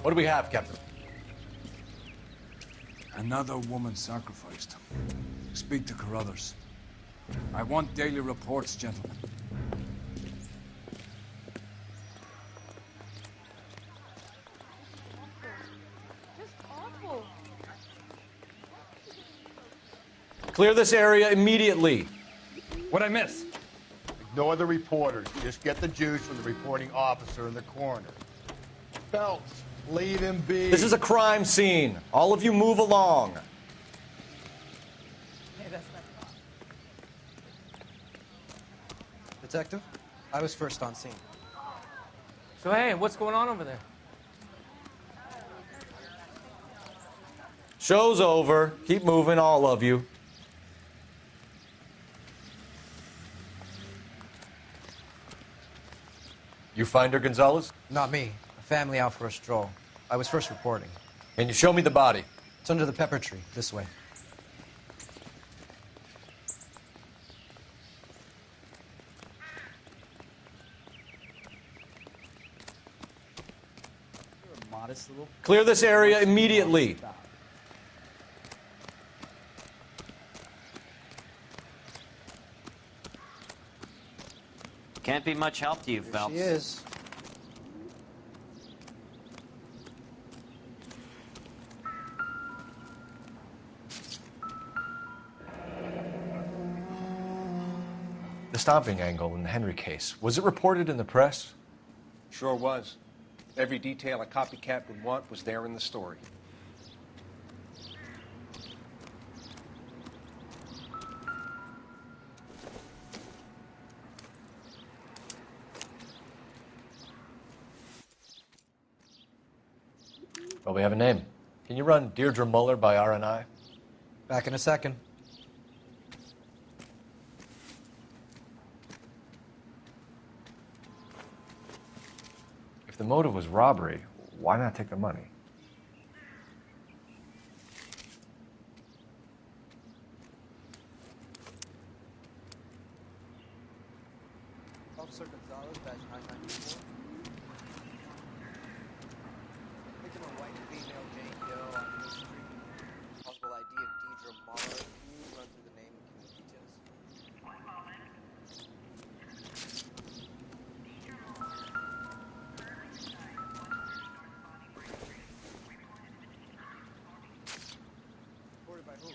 What do we have, Captain? Another woman sacrificed. Speak to Carruthers. I want daily reports, gentlemen. Clear this area immediately. What'd I miss? Ignore the reporters. Just get the juice from the reporting officer in the corner. Phelps, leave him be. This is a crime scene. All of you move along. Detective, I was first on scene. So, hey, what's going on over there? Show's over. Keep moving, all of you. You find her, Gonzalez? Not me. A family out for a stroll. I was first reporting. Can you show me the body? It's under the pepper tree, this way. You're a modest little... Clear this area immediately. Can't be much help to you, Here Phelps. she is. The stomping angle in the Henry case, was it reported in the press? Sure was. Every detail a copycat would want was there in the story. Well, we have a name. Can you run Deirdre Muller by RNI? Back in a second. If the motive was robbery, why not take the money? Officer Gonzalez, badge 994. Victim a white female Jane Doe on Hill Street. Possible ID of Deidre Muller. Can you run through the name and give me details? Reported by who?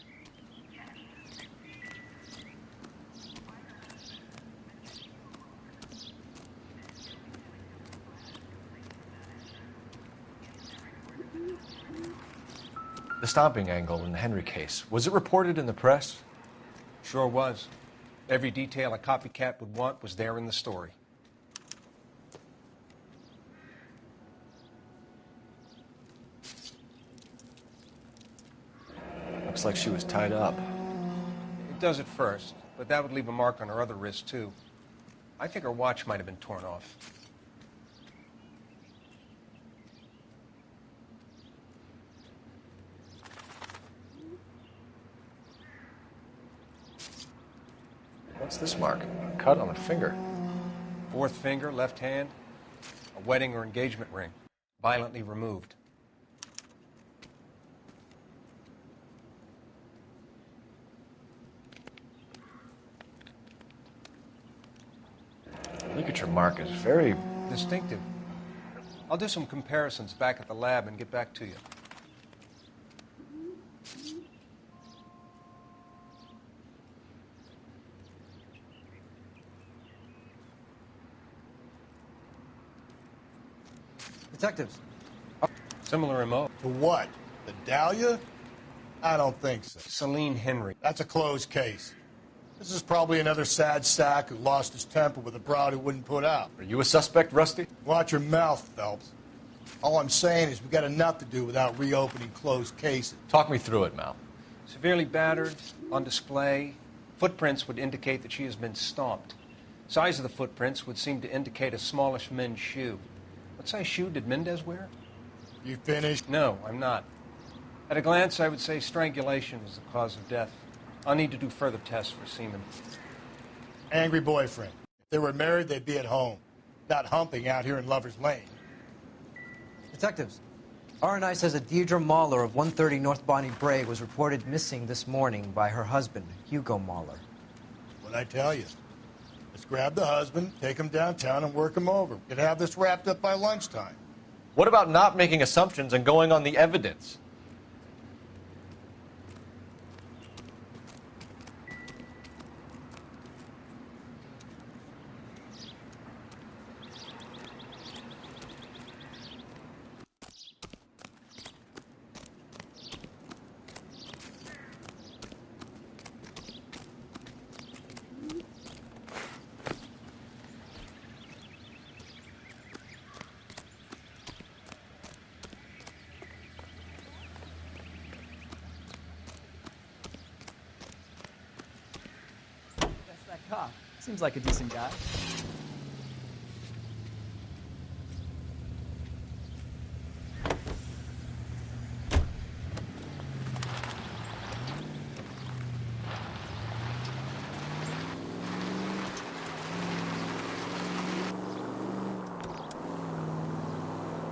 The stomping angle in the Henry case, was it reported in the press? Sure was. Every detail a copycat would want was there in the story. Looks like she was tied up. It does at first, but that would leave a mark on her other wrist, too. I think her watch might have been torn off. What's this mark? A cut on the finger. Fourth finger, left hand. A wedding or engagement ring. Violently removed. Ligature mark is very distinctive. I'll do some comparisons back at the lab and get back to you. Detectives. Similar MO. To what? The Dahlia? I don't think so. Celine Henry. That's a closed case. This is probably another sad sack who lost his temper with a broad who wouldn't put out. Are you a suspect, Rusty? Watch your mouth, Phelps. All I'm saying is we got enough to do without reopening closed cases. Talk me through it, Mal. Severely battered, on display. Footprints would indicate that she has been stomped. Size of the footprints would seem to indicate a smallish men's shoe. What size shoe did Mendez wear? You finished? No, I'm not. At a glance, I would say strangulation was the cause of death. I'll need to do further tests for semen. Angry boyfriend. If they were married, they'd be at home, not humping out here in Lover's Lane. Detectives. RNI says that Deirdre Muller of 130 North Bonnie Brae was reported missing this morning by her husband, Hugo Muller. What'd I tell you? Let's grab the husband, take him downtown, and work him over. We could have this wrapped up by lunchtime. What about not making assumptions and going on the evidence? Seems like a decent guy.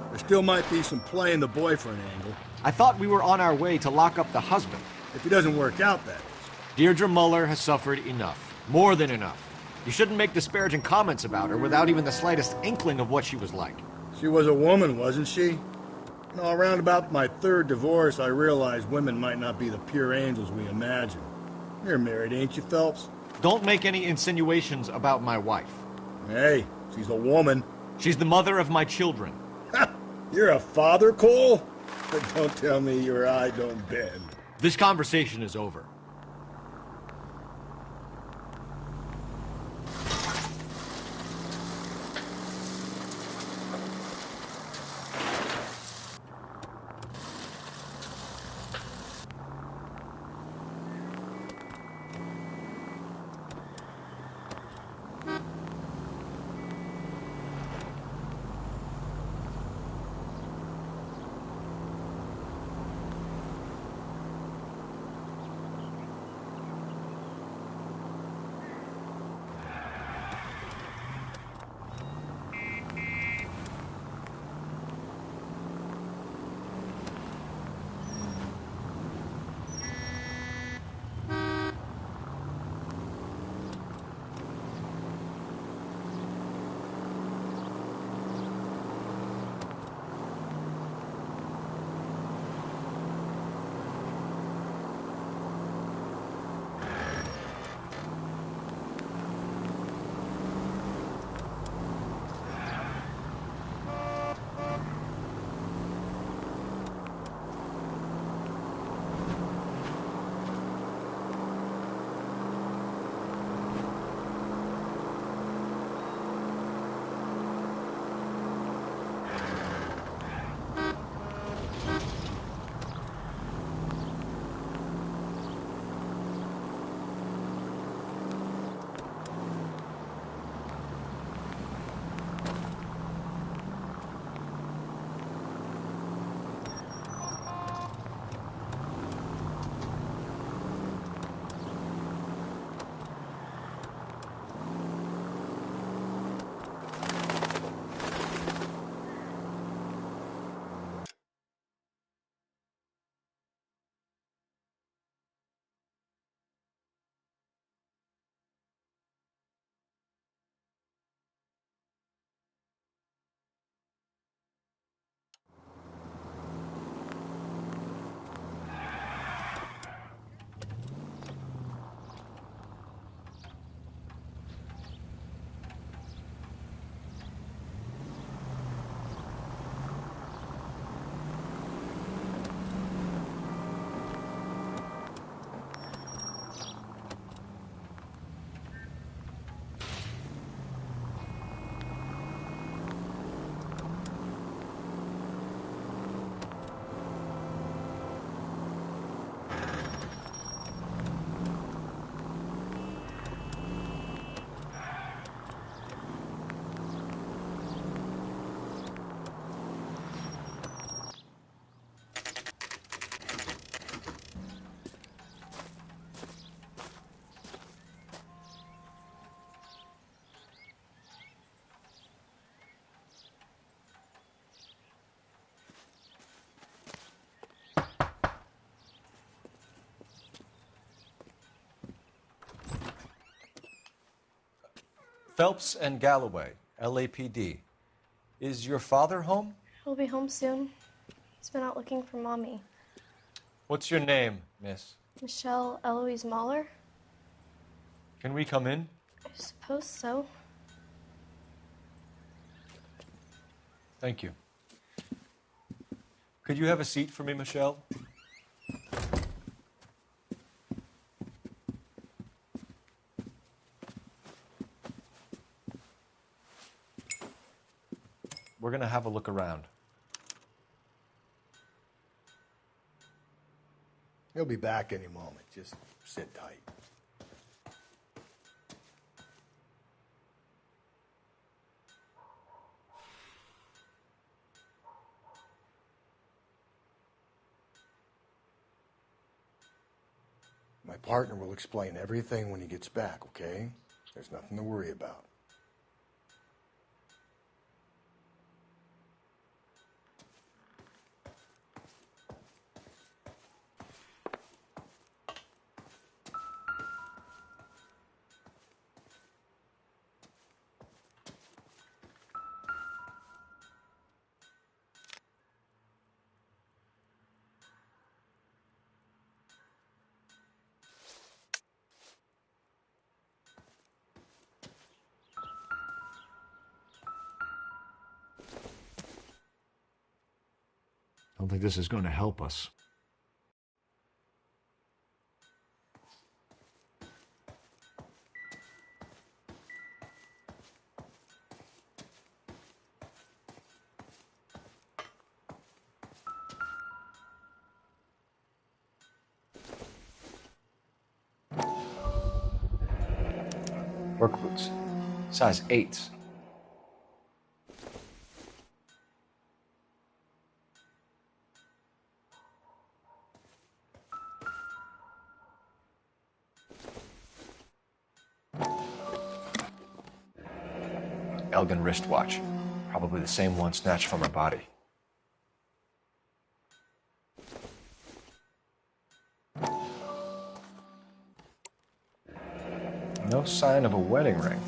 There still might be some play in the boyfriend angle. I thought we were on our way to lock up the husband. If he doesn't work out, that is. Deirdre Muller has suffered enough. More than enough. You shouldn't make disparaging comments about her without even the slightest inkling of what she was like. She was a woman, wasn't she? No, around about my third divorce, I realized women might not be the pure angels we imagine. You're married, ain't you, Phelps? Don't make any insinuations about my wife. Hey, she's a woman. She's the mother of my children. You're a father, Cole? Don't tell me your eye don't bend. This conversation is over. Phelps and Galloway, LAPD. Is your father home? He'll be home soon. He's been out looking for Mommy. What's your name, miss? Michelle Eloise Mahler? Can we come in? I suppose so. Thank you. Could you have a seat for me, Michelle? We're going to have a look around. He'll be back any moment. Just sit tight. My partner will explain everything when he gets back, okay? There's nothing to worry about. don't think this is going to help us. Work boots. Size 8s. Elgin wristwatch. Probably the same one snatched from her body. No sign of a wedding ring.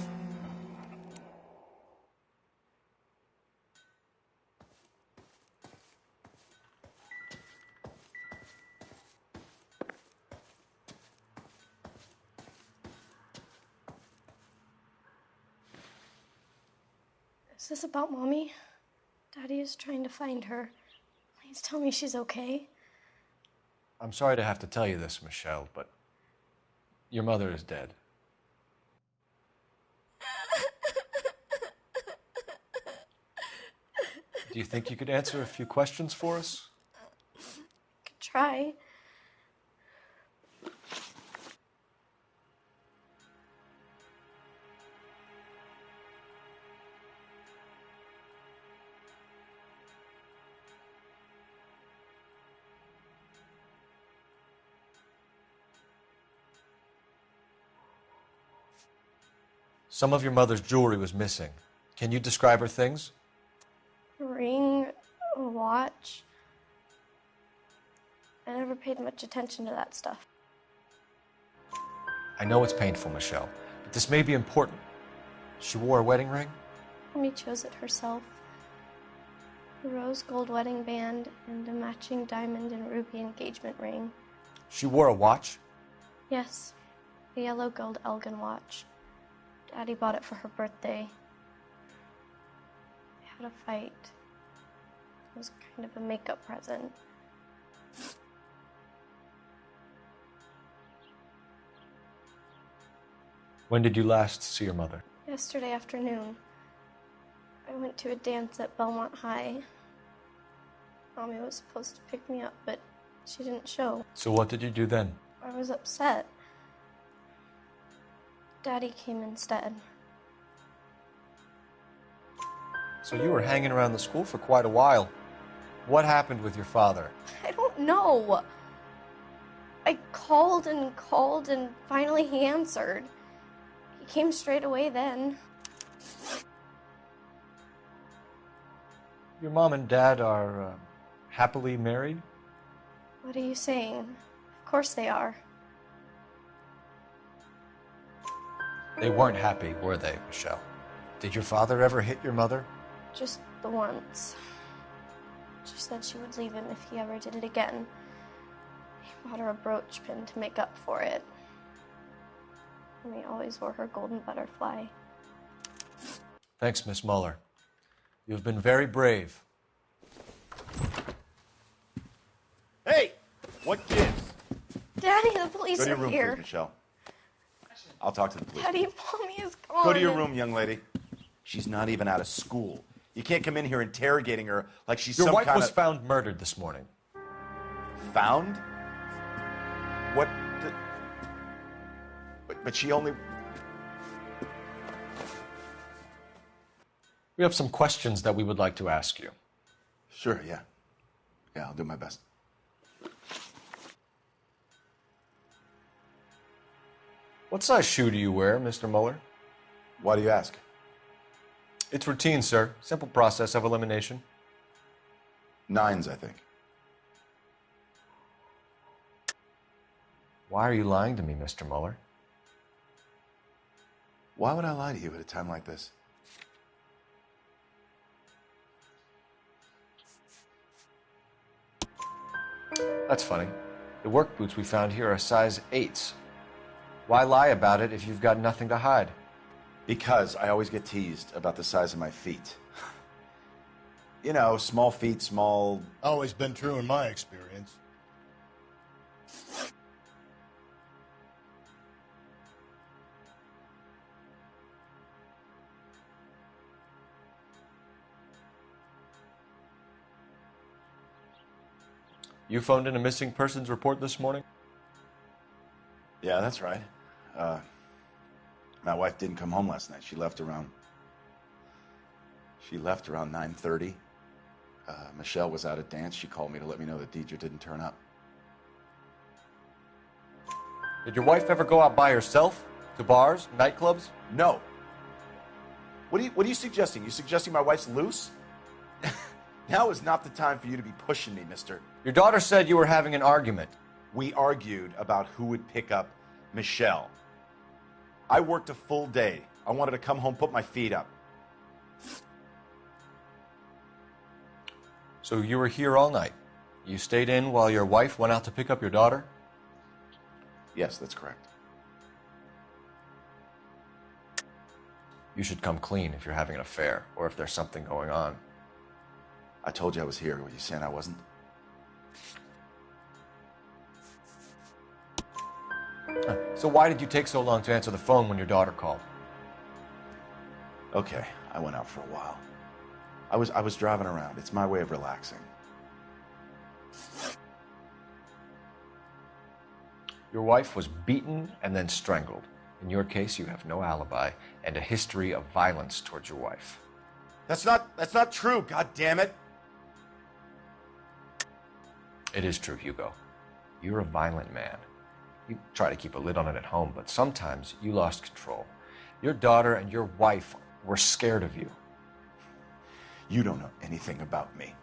Is this about Mommy? Daddy is trying to find her. Please tell me she's okay. I'm sorry to have to tell you this, Michelle, but your mother is dead. Do you think you could answer a few questions for us? Could try. Some of your mother's jewelry was missing. Can you describe her things? A ring, a watch. I never paid much attention to that stuff. I know it's painful, Michelle, but this may be important. She wore a wedding ring? Mommy chose it herself. A rose gold wedding band and a matching diamond and ruby engagement ring. She wore a watch? Yes, a yellow gold Elgin watch. Daddy bought it for her birthday. They had a fight. It was kind of a makeup present. When did you last see your mother? Yesterday afternoon, I went to a dance at Belmont High. Mommy was supposed to pick me up, but she didn't show. So what did you do then? I was upset. Daddy came instead. So you were hanging around the school for quite a while. What happened with your father? I don't know. I called and finally he answered. He came straight away then. Your mom and dad are happily married? What are you saying? Of course they are. They weren't happy, were they, Michelle? Did your father ever hit your mother? Just the once. She said she would leave him if he ever did it again. He bought her a brooch pin to make up for it. And he always wore her golden butterfly. Thanks, Miss Muller. You've been very brave. Hey! What gives? Daddy, the police Go to your are room, here. please, Michelle. I'll talk to the police. Daddy, Mommy is gone. Go to your room, young lady. She's not even out of school. You can't come in here interrogating her like she's Your some wife kind was of... found murdered this morning. Found? What? But she only... We have some questions that we would like to ask you. Sure, yeah. Yeah, I'll do my best. What size shoe do you wear, Mr. Muller? Why do you ask? It's routine, sir. Simple process of elimination. 9s, I think. Why are you lying to me, Mr. Muller? Why would I lie to you at a time like this? That's funny. The work boots we found here are size 8s. Why lie about it if you've got nothing to hide? Because I always get teased about the size of my feet. You know, small feet, small... Always been true in my experience. You phoned in a missing persons report this morning? Yeah, that's right. My wife didn't come home last night. She left around 9:30. Michelle was out at dance. She called me to let me know that Deidre didn't turn up. Did your wife ever go out by herself? To bars, nightclubs? No. What are you suggesting? You suggesting my wife's loose? Now is not the time for you to be pushing me, mister. Your daughter said you were having an argument. We argued about who would pick up Michelle. I worked a full day. I wanted to come home, put my feet up. So you were here all night. You stayed in while your wife went out to pick up your daughter? Yes, that's correct. You should come clean if you're having an affair or if there's something going on. I told you I was here. Were you saying I wasn't? So why did you take so long to answer the phone when your daughter called? Okay, I went out for a while. I was driving around. It's my way of relaxing. Your wife was beaten and then strangled. In your case, you have no alibi and a history of violence towards your wife. That's not true, God damn it. It is true, Hugo. You're a violent man. You try to keep a lid on it at home, but sometimes you lost control. Your daughter and your wife were scared of you. You don't know anything about me.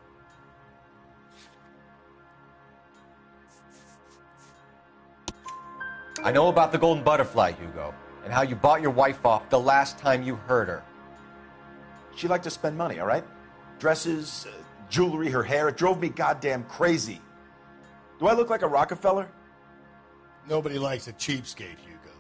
I know about the golden butterfly, Hugo, and how you bought your wife off the last time you heard her. She liked to spend money, all right? Dresses, jewelry, her hair. It drove me goddamn crazy. Do I look like a Rockefeller? Nobody likes a cheapskate, Hugo.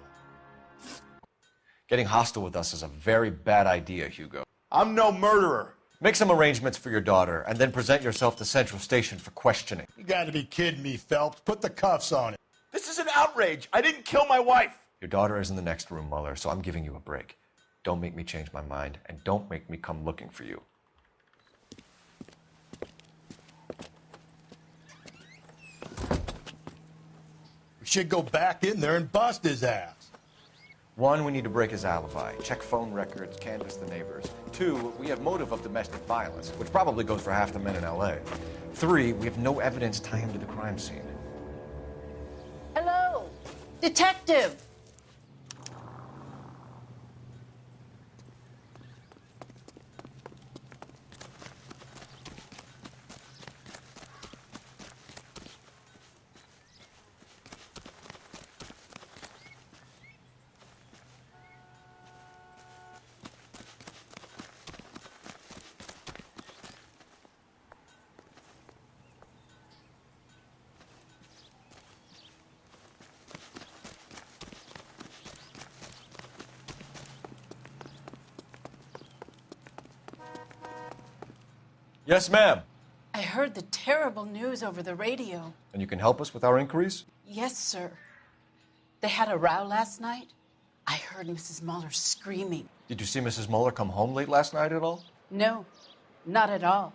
Getting hostile with us is a very bad idea, Hugo. I'm no murderer. Make some arrangements for your daughter, and then present yourself to Central Station for questioning. You gotta be kidding me, Phelps. Put the cuffs on it. This is an outrage. I didn't kill my wife. Your daughter is in the next room, Mueller, so I'm giving you a break. Don't make me change my mind, and don't make me come looking for you. We should go back in there and bust his ass. 1, we need to break his alibi, check phone records, canvass the neighbors. 2, we have motive of domestic violence, which probably goes for half the men in L.A. 3, we have no evidence tying him to the crime scene. Hello, detective. Yes, ma'am. I heard the terrible news over the radio. And you can help us with our inquiries? Yes, sir. They had a row last night. I heard Mrs. Mueller screaming. Did you see Mrs. Mueller come home late last night at all? No, not at all.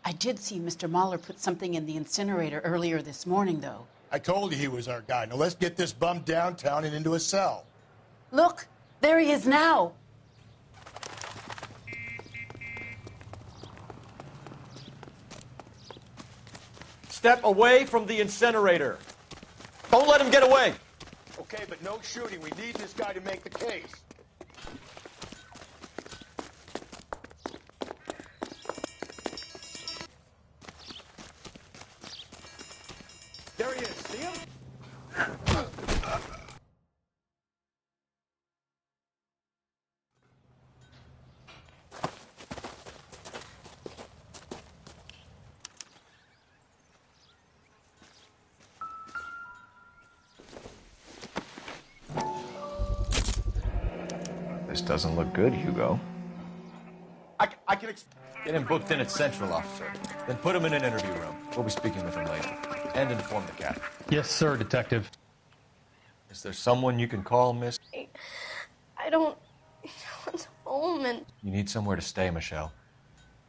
I did see Mr. Mueller put something in the incinerator earlier this morning, though. I told you he was our guy. Now let's get this bum downtown and into a cell. Look, there he is now. Step away from the incinerator. Don't let him get away. Okay, but no shooting. We need this guy to make the case. There he is. See him? This doesn't look good, Hugo. I can Get him booked in at Central, officer. Then put him in an interview room. We'll be speaking with him later. And inform the captain. Yes, sir, Detective. Is there someone you can call, miss? I don't want home and You need somewhere to stay, Michelle.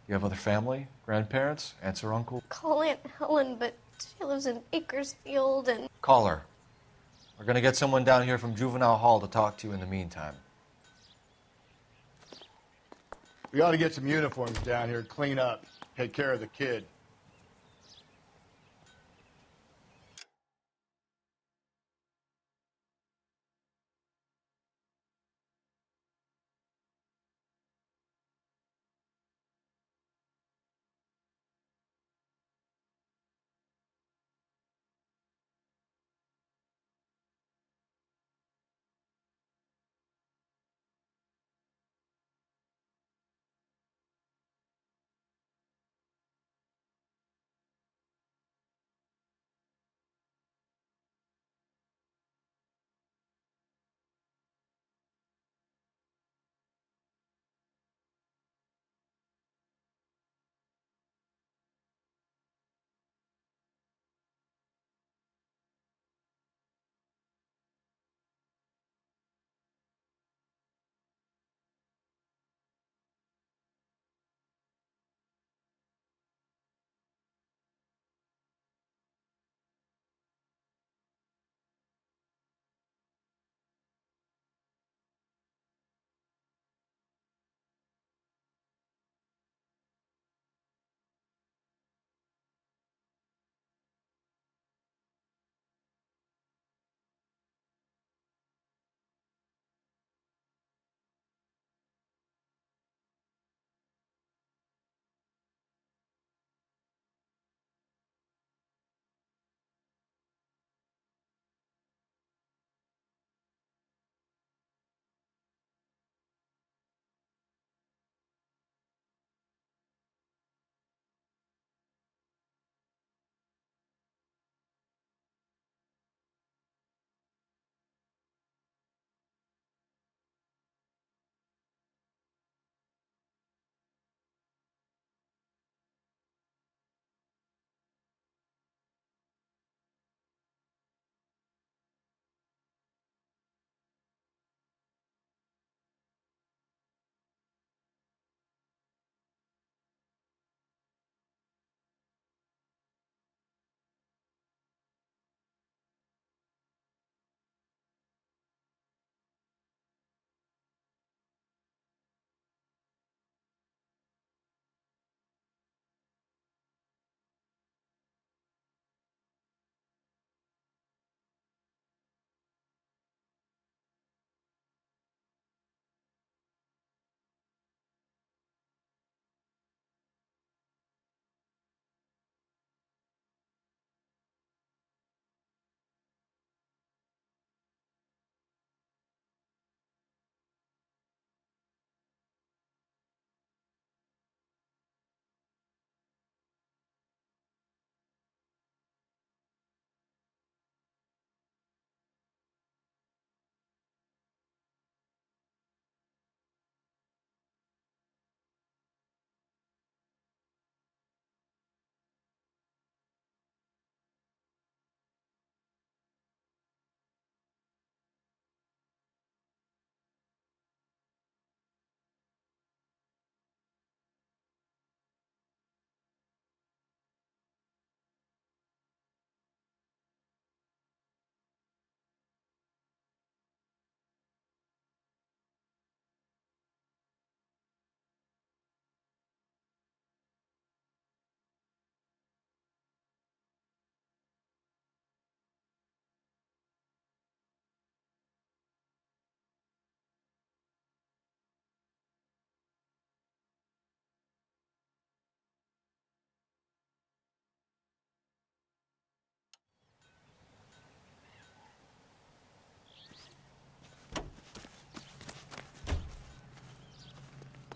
You have other family? Grandparents? Aunts or uncle? call Aunt Helen, but she lives in Bakersfield and... Call her. We're gonna get someone down here from Juvenile Hall to talk to you in the meantime. We ought to get some uniforms down here, clean up, take care of the kid.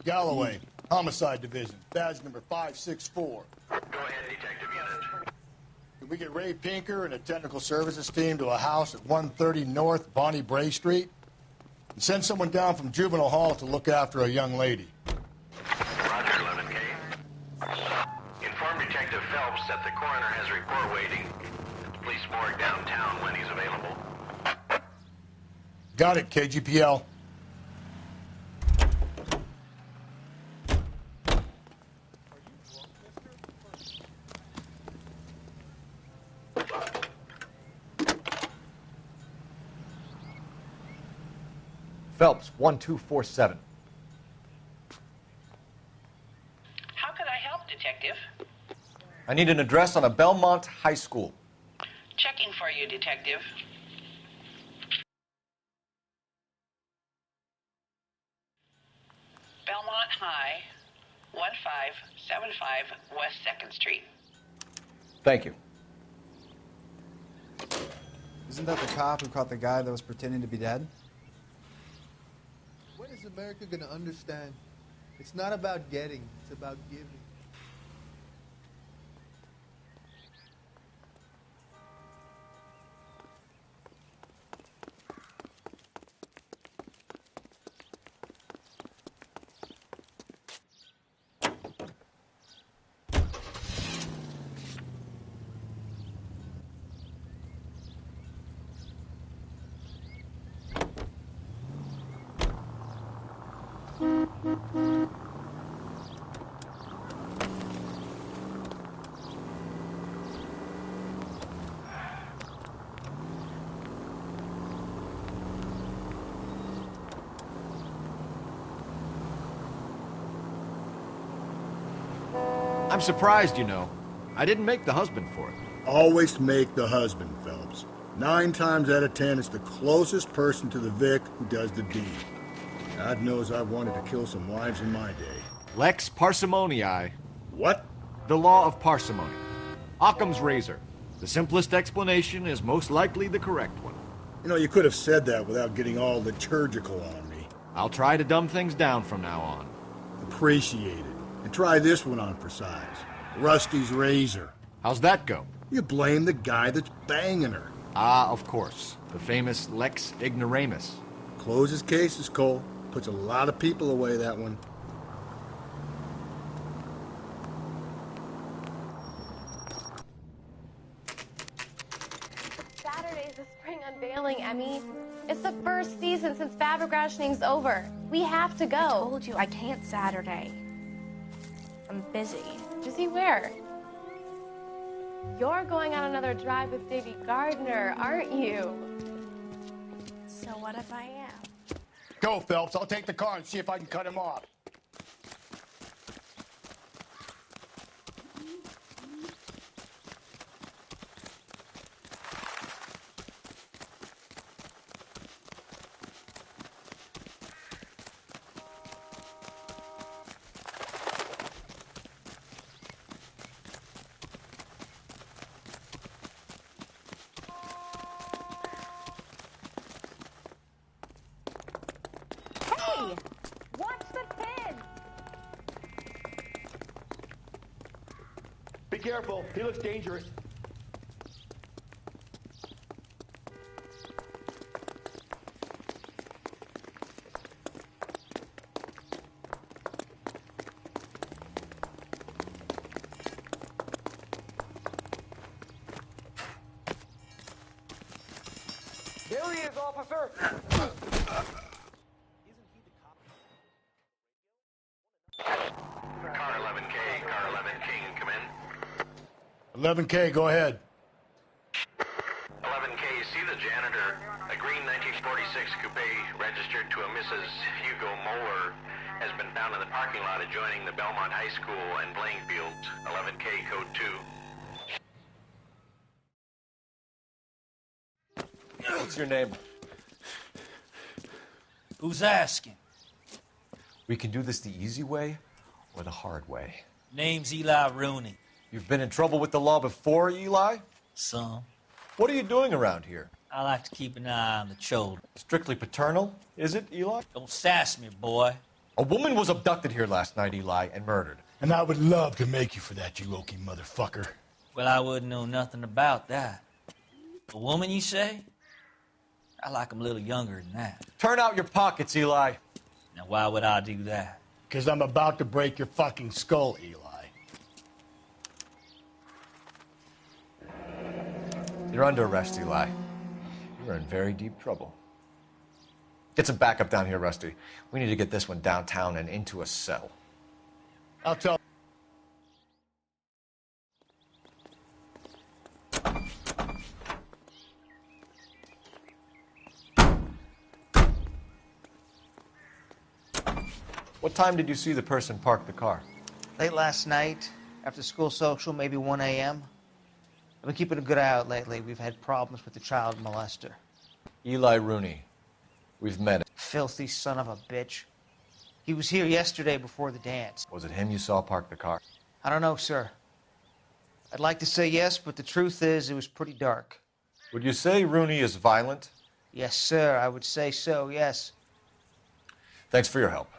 Galloway, Homicide Division, badge number 564. Go ahead, Detective Unit. Can we get Ray Pinker and a technical services team to a house at 130 North Bonnie Bray Street? And send someone down from Juvenile Hall to look after a young lady. Roger, 11K. Detective Phelps at the coroner has a report waiting at the police morgue downtown when he's available. Got it, KGPL. Phelps, 1247. How could I help, Detective? I need an address on a Belmont High School. Checking for you, Detective. Belmont High, 1575 West 2nd Street. Thank you. Isn't that the cop who caught the guy that was pretending to be dead? When is America going to understand? It's not about getting, it's about giving. I'm surprised, you know. I didn't make the husband for it. Always make the husband, Phelps. 9 times out of 10, it's the closest person to the Vic who does the deed. God knows I wanted to kill some wives in my day. Lex parsimoniae. What? The law of parsimony. Occam's razor. The simplest explanation is most likely the correct one. You know, you could have said that without getting all liturgical on me. I'll try to dumb things down from now on. Appreciate it. And try this one on for size. Rusty's razor. How's that go? You blame the guy that's banging her. Ah, of course. The famous Lex ignoramus. Closes cases, Cole. Puts a lot of people away, that one. Saturday's the spring unveiling, Emmy. It's the first season since fabric rationing's over. We have to go. I told you I can't Saturday. I'm busy. Busy where? You're going on another drive with Davy Gardner, aren't you? So what if I am? Go, Phelps. I'll take the car and see if I can cut him off. Hey! Watch the kid! Be careful. He looks dangerous. There he is, officer. Car 11K, car 11 King, come in. 11K, go ahead. 11K, see the janitor. A green 1946 coupe registered to a Mrs. Hugo Moeller has been found in the parking lot adjoining the Belmont High School and playing fields. 11K, code 2. What's your name? Who's asking? We can do this the easy way or the hard way. Name's Eli Rooney. You've been in trouble with the law before, Eli? Some. What are you doing around here? I like to keep an eye on the children. Strictly paternal, is it, Eli? Don't sass me, boy. A woman was abducted here last night, Eli, and murdered. And I would love to make you for that, you Okie motherfucker. Well, I wouldn't know nothing about that. A woman, you say? I like 'em a little younger than that. Turn out your pockets, Eli. Now, why would I do that? Because I'm about to break your fucking skull, Eli. You're under arrest, Eli. You're in very deep trouble. Get some backup down here, Rusty. We need to get this one downtown and into a cell. I'll tell. What time did you see the person park the car? Late last night, after school social, maybe 1 a.m. I've been keeping a good eye out lately. We've had problems with the child molester. Eli Rooney. We've met him. Filthy son of a bitch. He was here yesterday before the dance. Was it him you saw park the car? I don't know, sir. I'd like to say yes, but the truth is it was pretty dark. Would you say Rooney is violent? Yes, sir. I would say so, yes. Thanks for your help.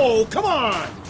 Oh, come on!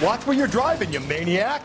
Watch where you're driving, you maniac!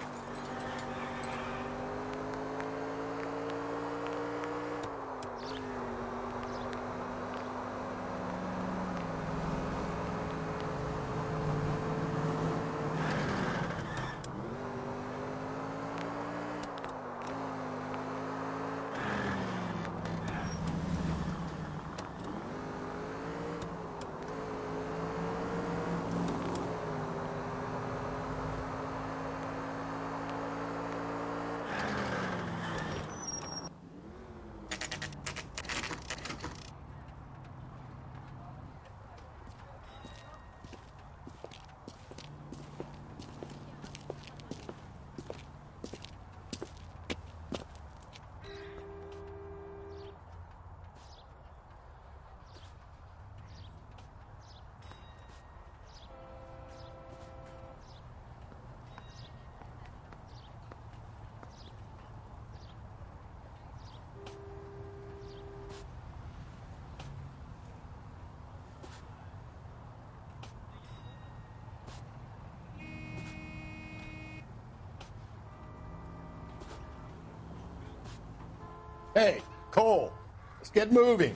Hey, Cole, let's get moving.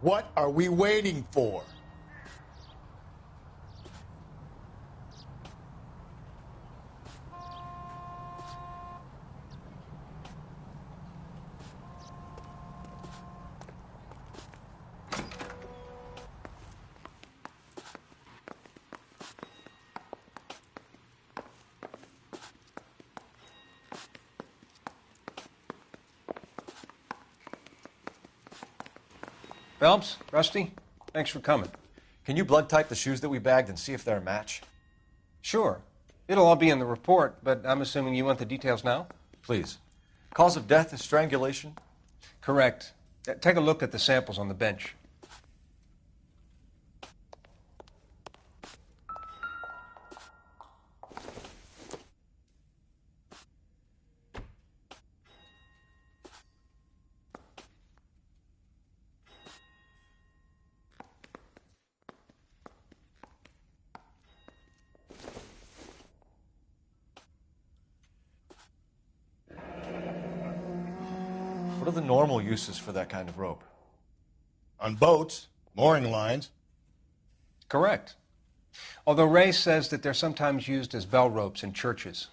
What are we waiting for? Phelps, Rusty, thanks for coming. Can you blood type the shoes that we bagged and see if they're a match? Sure. It'll all be in the report, but I'm assuming you want the details now? Please. Cause of death is strangulation? Correct. Take a look at the samples on the bench. What are the normal uses for that kind of rope? On boats, mooring lines. Correct. Although Ray says that they're sometimes used as bell ropes in churches.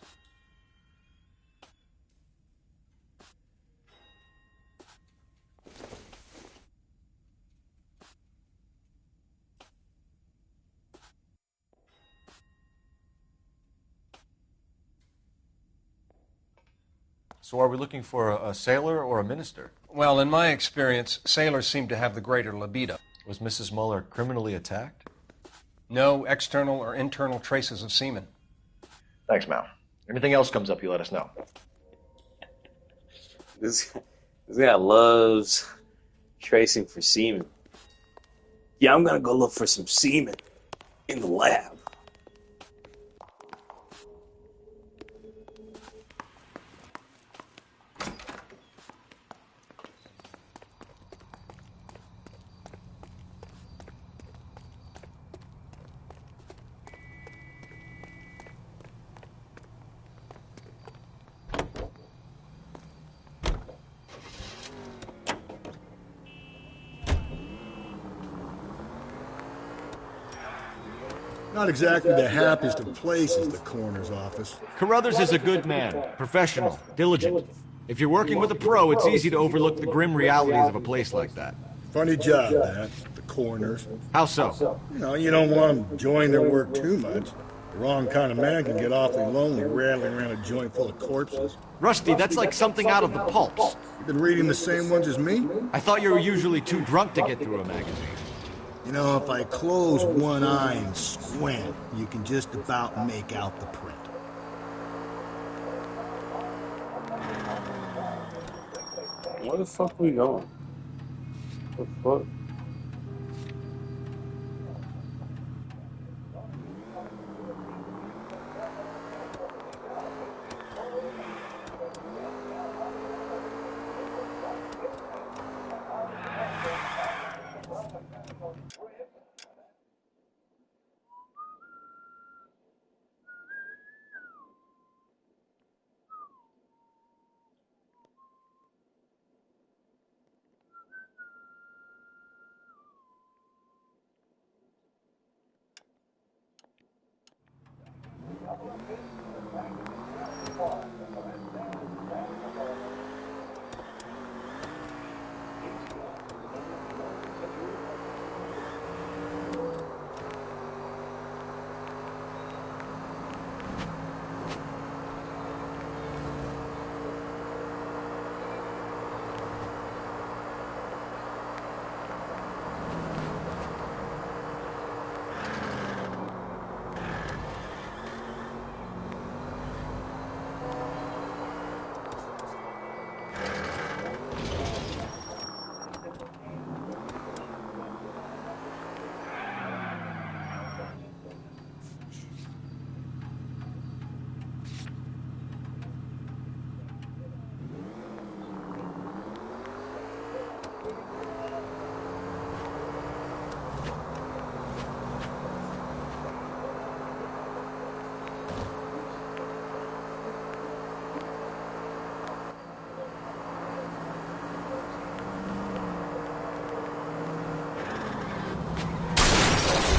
So are we looking for a sailor or a minister? Well, in my experience, sailors seem to have the greater libido. Was Mrs. Muller criminally attacked? No external or internal traces of semen. Thanks, Mal. Anything else comes up, you let us know. This guy loves tracing for semen. Yeah, I'm gonna go look for some semen in the lab. Not exactly the happiest of places, the coroner's office. Carruthers is a good man, professional, diligent. If you're working with a pro, it's easy to overlook the grim realities of a place like that. Funny job, that, the coroner's. How so? You don't want them enjoying their work too much. The wrong kind of man can get awfully lonely rattling around a joint full of corpses. Rusty, that's like something out of the pulps. You've been reading the same ones as me? I thought you were usually too drunk to get through a magazine. You know, if I close one eye and squint, you can just about make out the print. Where the fuck are we going? What the fuck?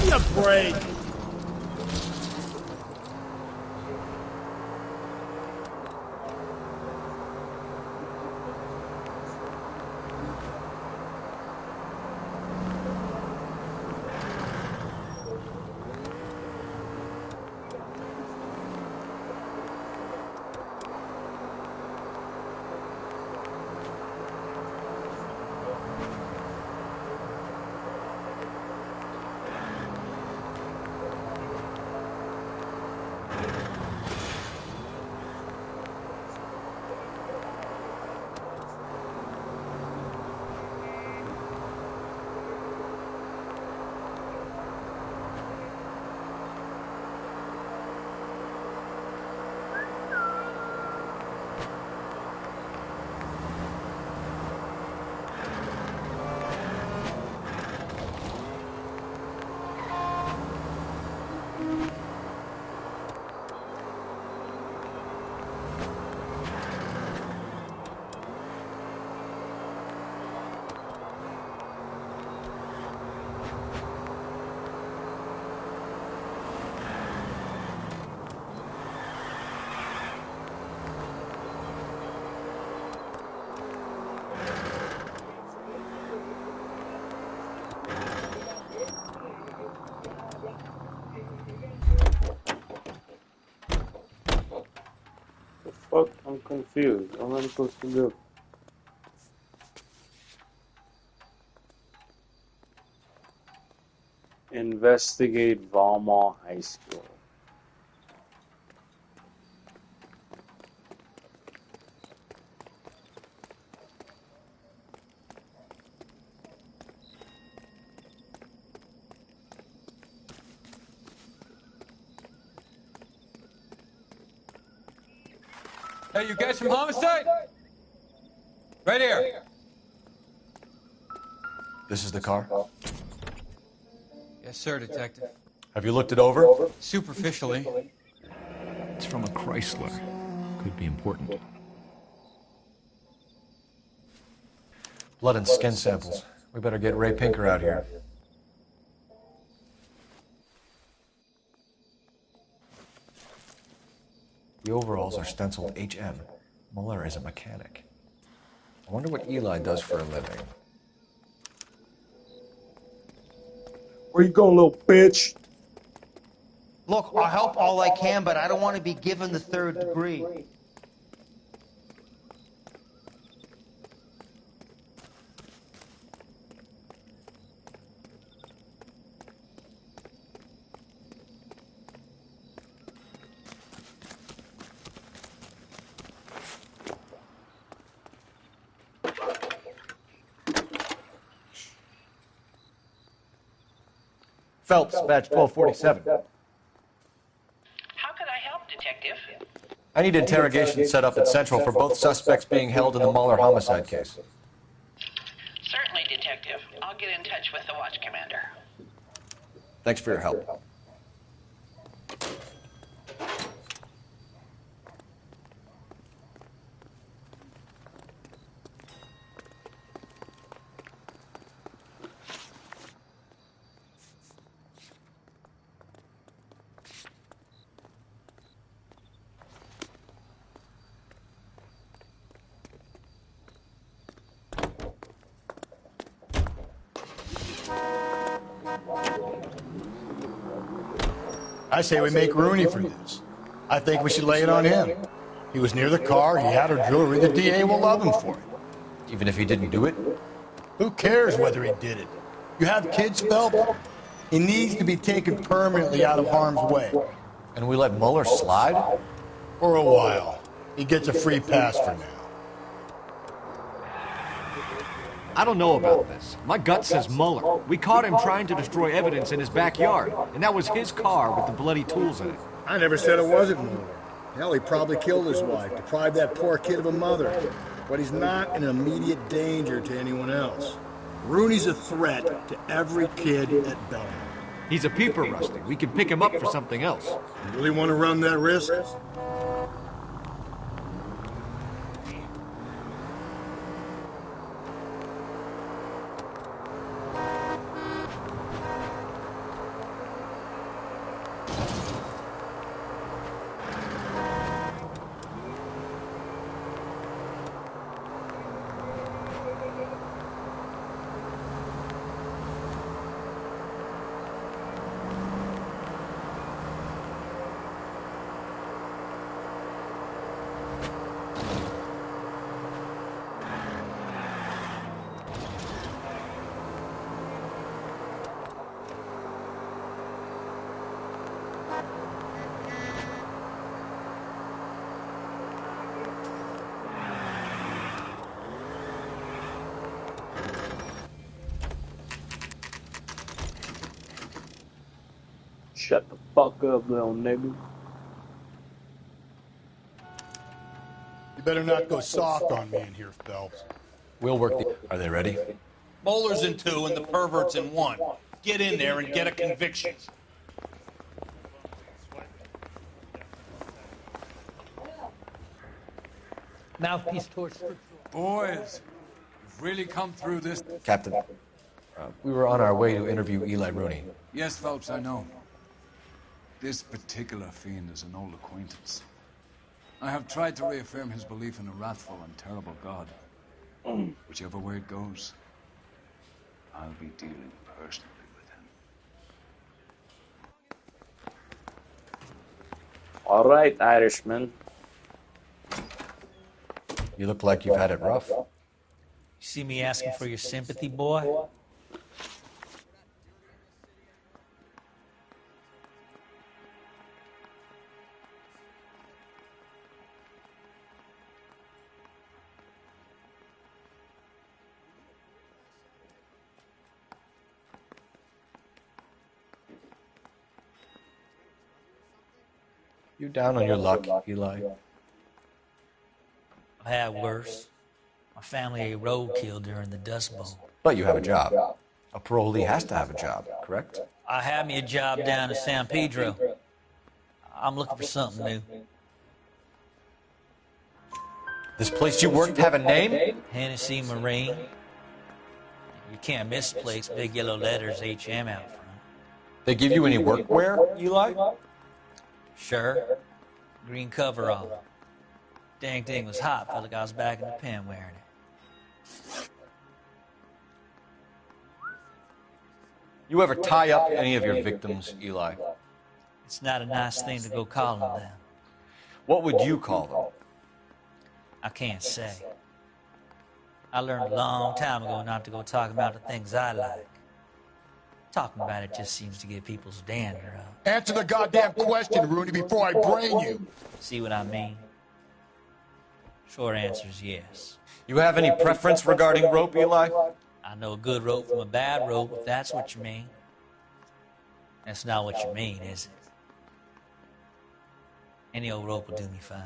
Give me a break! confused. What am I supposed to do? Investigate Valmont High School. Hey, you guys from Homicide? Right here. This is the car? Yes, sir, Detective. Have you looked it over? Superficially. It's from a Chrysler. Could be important. Blood and skin samples. We better get Ray Pinker out here. The overalls are stenciled HM. Muller is a mechanic. I wonder what Eli does for a living. Where you going, little bitch? Look, I'll help all I can, but I don't want to be given the third degree. Phelps, badge 1247. How could I help, Detective? I need interrogation set up at Central for both suspects being held in the Muller homicide case. Certainly, Detective. I'll get in touch with the watch commander. Thanks for your help. I say we make Rooney for this. I think we should lay it on him. He was near the car, he had her jewelry, the DA will love him for it. Even if he didn't do it? Who cares whether he did it? You have kids, Phelps? He needs to be taken permanently out of harm's way. And we let Muller slide? For a while. He gets a free pass for now. I don't know about this. My gut says Muller. We caught him trying to destroy evidence in his backyard, and that was his car with the bloody tools in it. I never said it wasn't Muller. Hell, he probably killed his wife, deprived that poor kid of a mother. But he's not an immediate danger to anyone else. Rooney's a threat to every kid at Belmont. He's a peeper, Rusty. We can pick him up for something else. You really want to run that risk? Shut the fuck up, little nigga. You better not go soft on me in here, Phelps. We'll work the... Are they ready? Bowler's in 2 and the pervert's in 1. Get in there and get a conviction. Mouthpiece towards... Boys, you've really come through this. Captain, we were on our way to interview Eli Rooney. Yes, Phelps, I know. This particular fiend is an old acquaintance. I have tried to reaffirm his belief in a wrathful and terrible God. Whichever way it goes, I'll be dealing personally with him. All right, Irishman. You look like you've had it rough. You see me asking for your sympathy, boy? You down on your luck, Eli? I've had worse. My family a roadkill during the Dust Bowl. But you have a job. A parolee has to have a job, correct? I had me a job down in San Pedro. I'm looking for something new. This place you worked have a name? Hennessy Marine. You can't miss the place. Big yellow letters, HM out front. They give you any workwear, Eli? Sure. Green coverall. Dang thing was hot. Felt like I was back in the pen wearing it. You ever tie up any of your victims, Eli? It's not a nice thing to go calling them. What would you call them? I can't say. I learned a long time ago not to go talk about the things I like. Talking about it just seems to get people's dander up. Answer the goddamn question, Rooney, before I brain you. See what I mean? Short answer is yes. You have any preference regarding rope, Eli? I know a good rope from a bad rope, if that's what you mean. That's not what you mean, is it? Any old rope will do me fine.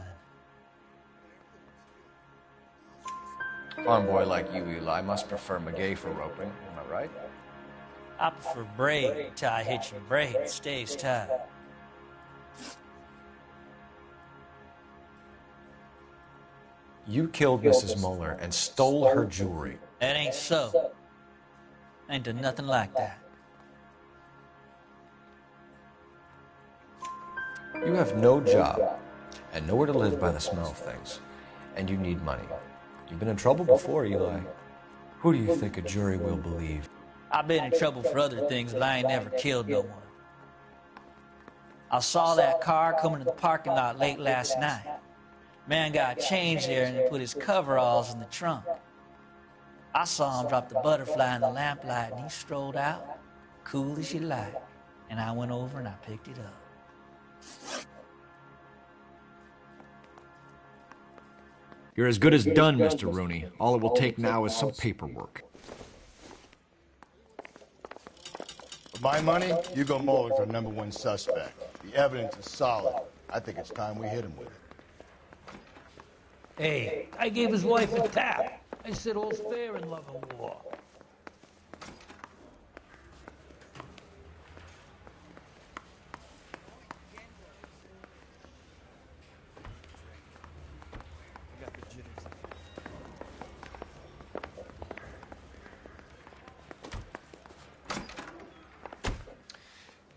Farm boy like you, Eli, must prefer McGay for roping. Am I right? I prefer braid. Tie hitching braid. It stays tight. You killed Mrs. Moeller and stole her jewelry. That ain't so. I ain't done nothing like that. You have no job and nowhere to live by the smell of things, and you need money. You've been in trouble before, Eli. Who do you think a jury will believe? I've been in trouble for other things, but I ain't never killed no one. I saw that car coming to the parking lot late last night. Man got changed there and he put his coveralls in the trunk. I saw him drop the butterfly in the lamplight and he strolled out, cool as you like. And I went over and I picked it up. You're as good as done, Mr. Rooney. All it will take now is some paperwork. For my money, Hugo Muller's our #1 suspect. The evidence is solid. I think it's time we hit him with it. Hey, I gave his wife a tap. I said all's fair in love and war.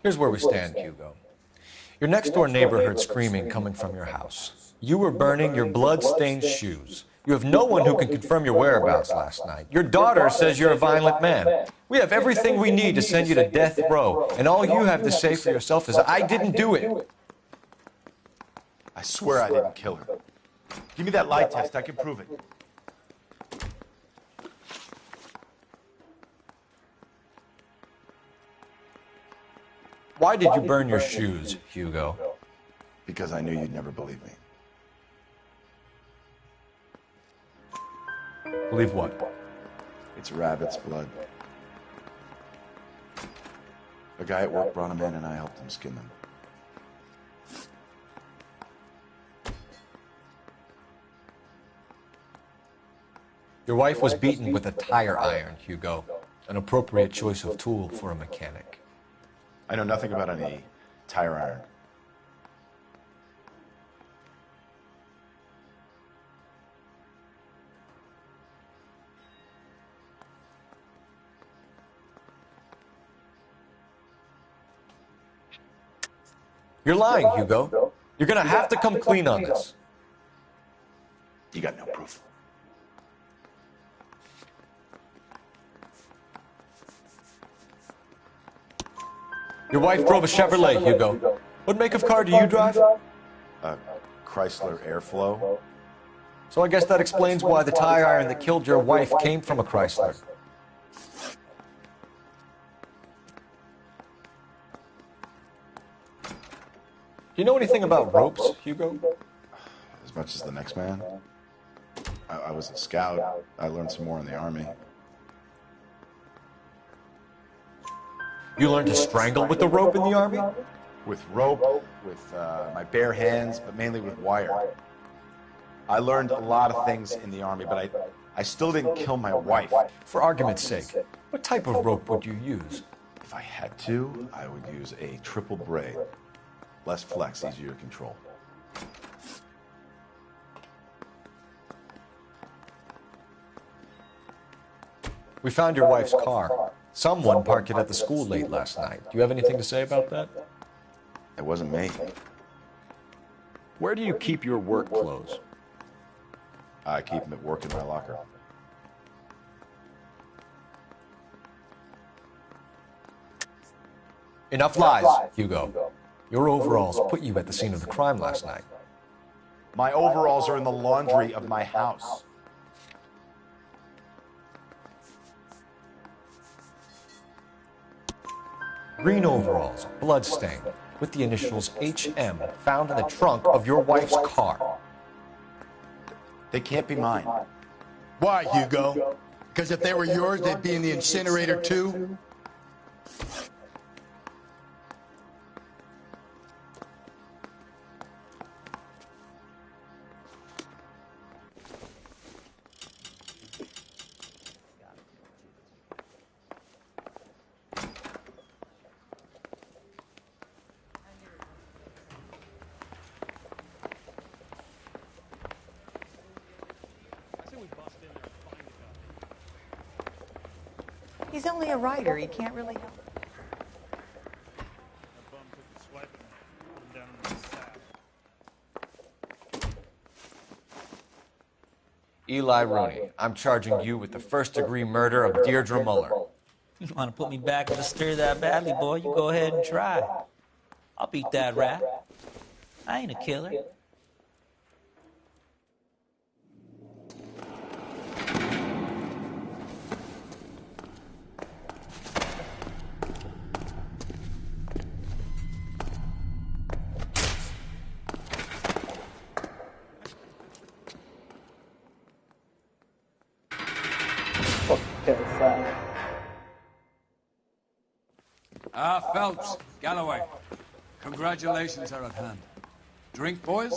Here's where we stand, Hugo. Your next-door neighbor heard screaming coming from your house. You were burning your blood-stained shoes. You have no one who can confirm your whereabouts last night. Your daughter says you're a violent man. We have everything we need to send you to death row, and all you have to say for yourself is, I didn't do it. I swear I didn't kill her. Give me that lie test. I can prove it. Why did you burn your shoes, Hugo? Because I knew you'd never believe me. Believe what? It's rabbit's blood. A guy at work brought them in and I helped him skin them. Your wife was beaten with a tire iron, Hugo. An appropriate choice of tool for a mechanic. I know nothing about any tire iron. You're lying, Hugo. You're gonna have to come clean on this. You got no proof. Your wife drove a Chevrolet, Hugo. What make of car do you drive? A Chrysler Airflow. So I guess that explains why the tire iron that killed your wife came from a Chrysler. Do you know anything about ropes, Hugo? As much as the next man. I was a scout. I learned some more in the Army. You learned to strangle with the rope in the Army? With rope, with my bare hands, but mainly with wire. I learned a lot of things in the Army, but I still didn't kill my wife. For argument's sake, what type of rope would you use? If I had to, I would use a triple braid. Less flex, easier to control. We found your wife's car. Someone parked it at the school late last night. Do you have anything to say about that? It wasn't me. Where do you keep your work clothes? I keep them at work in my locker. Enough lies, Hugo. Your overalls put you at the scene of the crime last night. My overalls are in the laundry of my house. Green overalls, bloodstained, with the initials HM found in the trunk of your wife's car. They can't be mine. Why, Hugo? Because if they were yours, they'd be in the incinerator too? He's only a writer. He can't really help. Eli Rooney, I'm charging you with the first-degree murder of Deirdre Muller. You want to put me back in the stir that badly, boy? You go ahead and try. I'll beat that rap. I ain't a killer. Phelps, Galloway, congratulations are at hand. Drink, boys?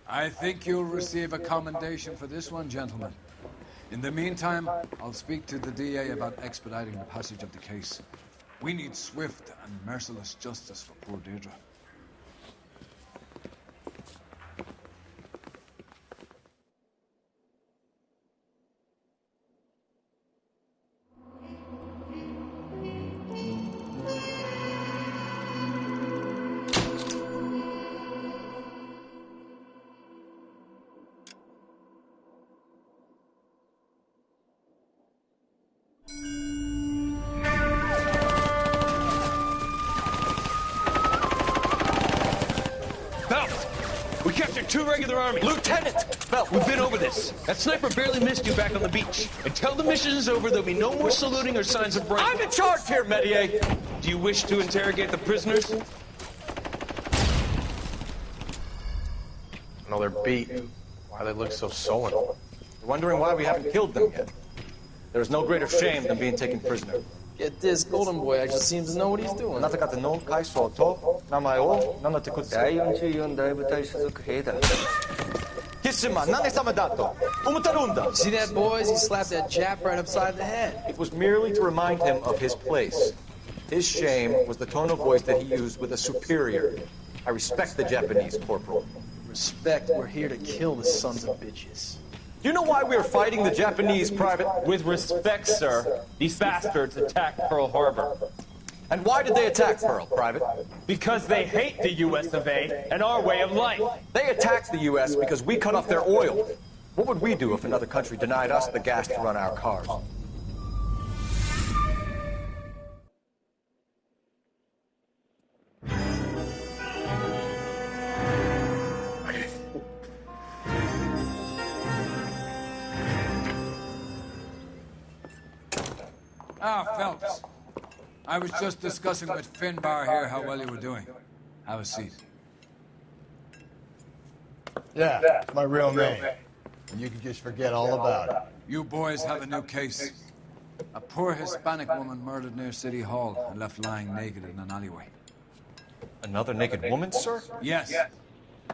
I think you'll receive a commendation for this one, gentlemen. In the meantime, I'll speak to the DA about expediting the passage of the case. We need swift and merciless justice for poor Deirdre. Two regular army. Lieutenant! Phelps, we've been over this. That sniper barely missed you back on the beach. Until the mission is over, there'll be no more saluting or signs of break. I'm in charge here, Medier! Do you wish to interrogate the prisoners? No, they're beat. Why they look so sullen? You're wondering why we haven't killed them yet. There's no greater shame than being taken prisoner. Get this, Golden Boy actually seems to know what he's doing. なたかての会社と名前を名乗ってください。第44大部隊所属兵だ。必勝何様だと思ってるんだ。See that, boys? He slapped that Jap right upside the head. It was merely to remind him of his place. His shame was the tone of voice that he used with a superior. I respect the Japanese, Corporal. Respect, we're here to kill the sons of bitches. Do you know why we are fighting the Japanese, Private? With respect, sir, these bastards attacked Pearl Harbor. And why did they attack Pearl, Private? Because they hate the U.S. of A. and our way of life. They attacked the U.S. because we cut off their oil. What would we do if another country denied us the gas to run our cars? Ah, Phelps. I was just discussing with Finbar here how well you were doing. Have a seat. Yeah, it's my real name. And you can just forget all about it. You boys have a new case. A poor Hispanic woman murdered near City Hall and left lying naked in an alleyway. Another naked woman, sir? Yes.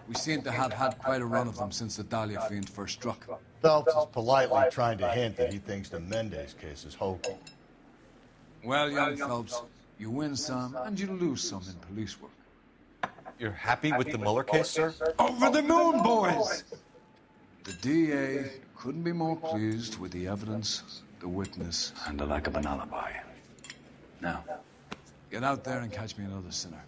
We seem to have had quite a run of them since the Dahlia fiend first struck. Phelps is politely trying to hint that he thinks the Mendez case is hokey. Well, young Phelps, you win some and you lose some in police work. You're happy with the Mueller case, sir? Over the moon, boys! The DA couldn't be more pleased with the evidence, the witness, and the lack of an alibi. Now, get out there and catch me another sinner.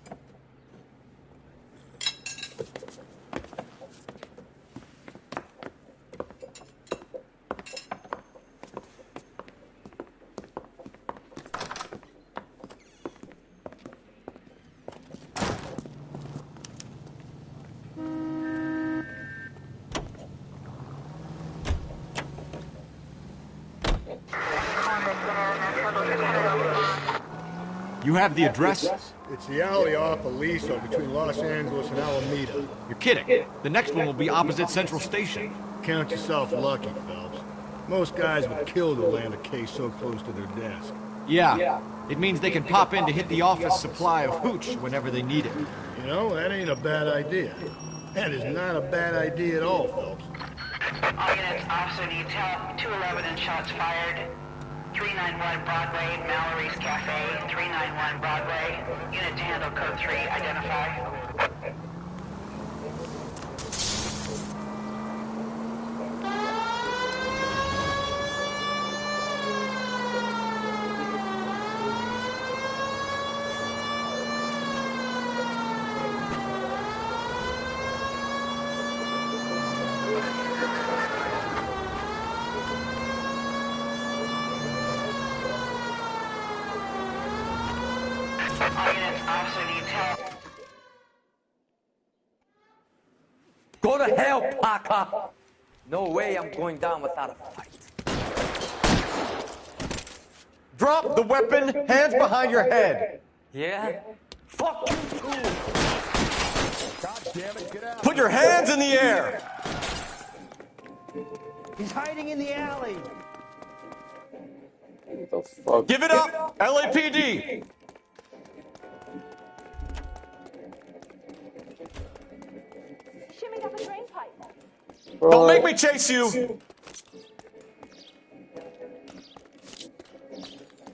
You have the address? It's the alley off Aliso between Los Angeles and Alameda. You're kidding. The next one will be opposite Central Station. Count yourself lucky, Phelps. Most guys would kill to land a case so close to their desk. Yeah. It means they can pop in to hit the office supply of hooch whenever they need it. You know, that ain't a bad idea. That is not a bad idea at all, Phelps. All units, officer detail, 211 and shots fired. 391 Broadway, Mallory's Cafe, 391 Broadway. Unit to handle code 3, identify. Go to hell, Parker! No way I'm going down without a fight. Drop the weapon, hands behind your head. Yeah? Fuck you too! God damn it, get out! Put your hands in the air! He's hiding in the alley. What the fuck? Give it up, LAPD! Shimmied up a drain pipe. Don't make me chase you!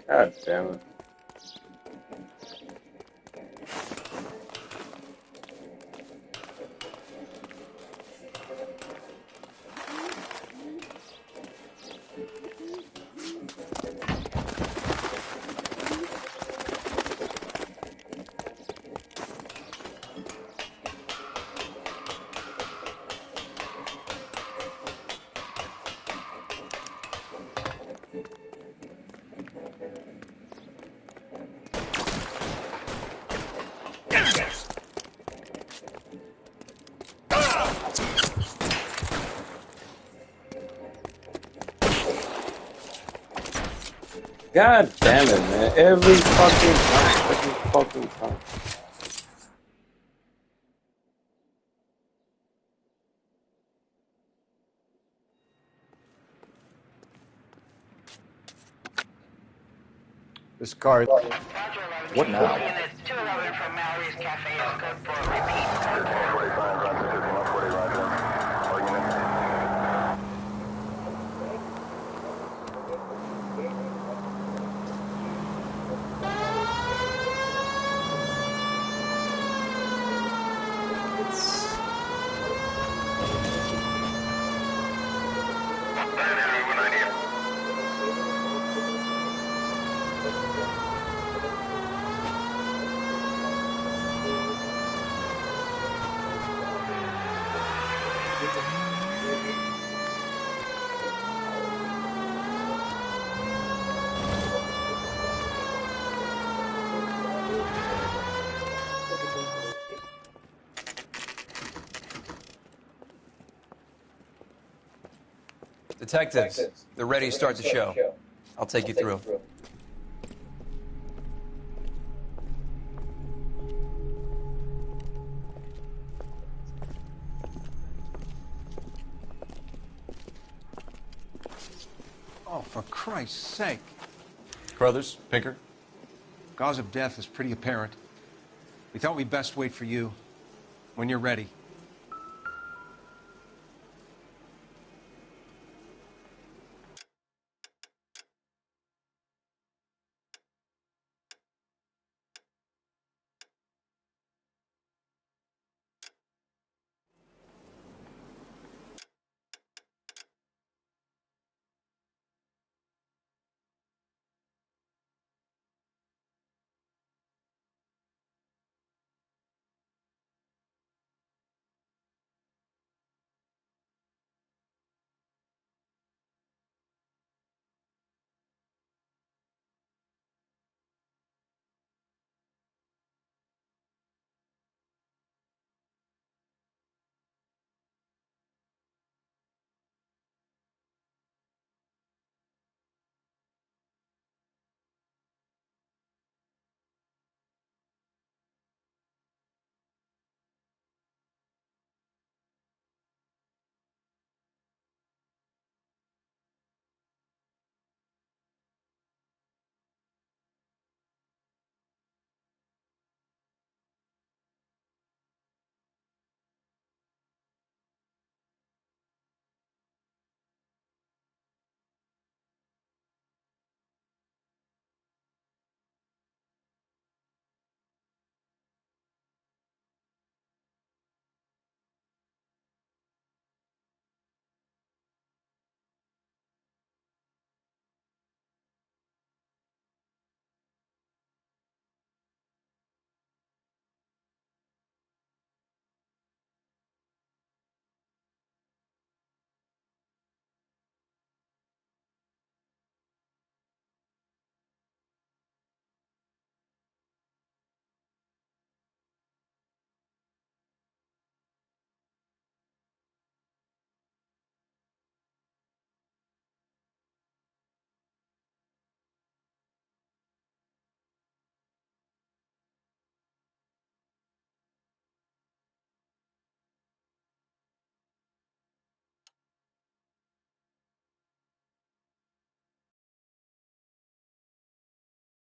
God damn it. God damn it, man. Every fucking time. This car... What now? Units 211 from Mallory's Cafe is code 4, repeat. Detectives, they're ready to start the show. I'll take you through. Christ's sake. Crothers, Pinker? Cause of death is pretty apparent. We thought we'd best wait for you. When you're ready,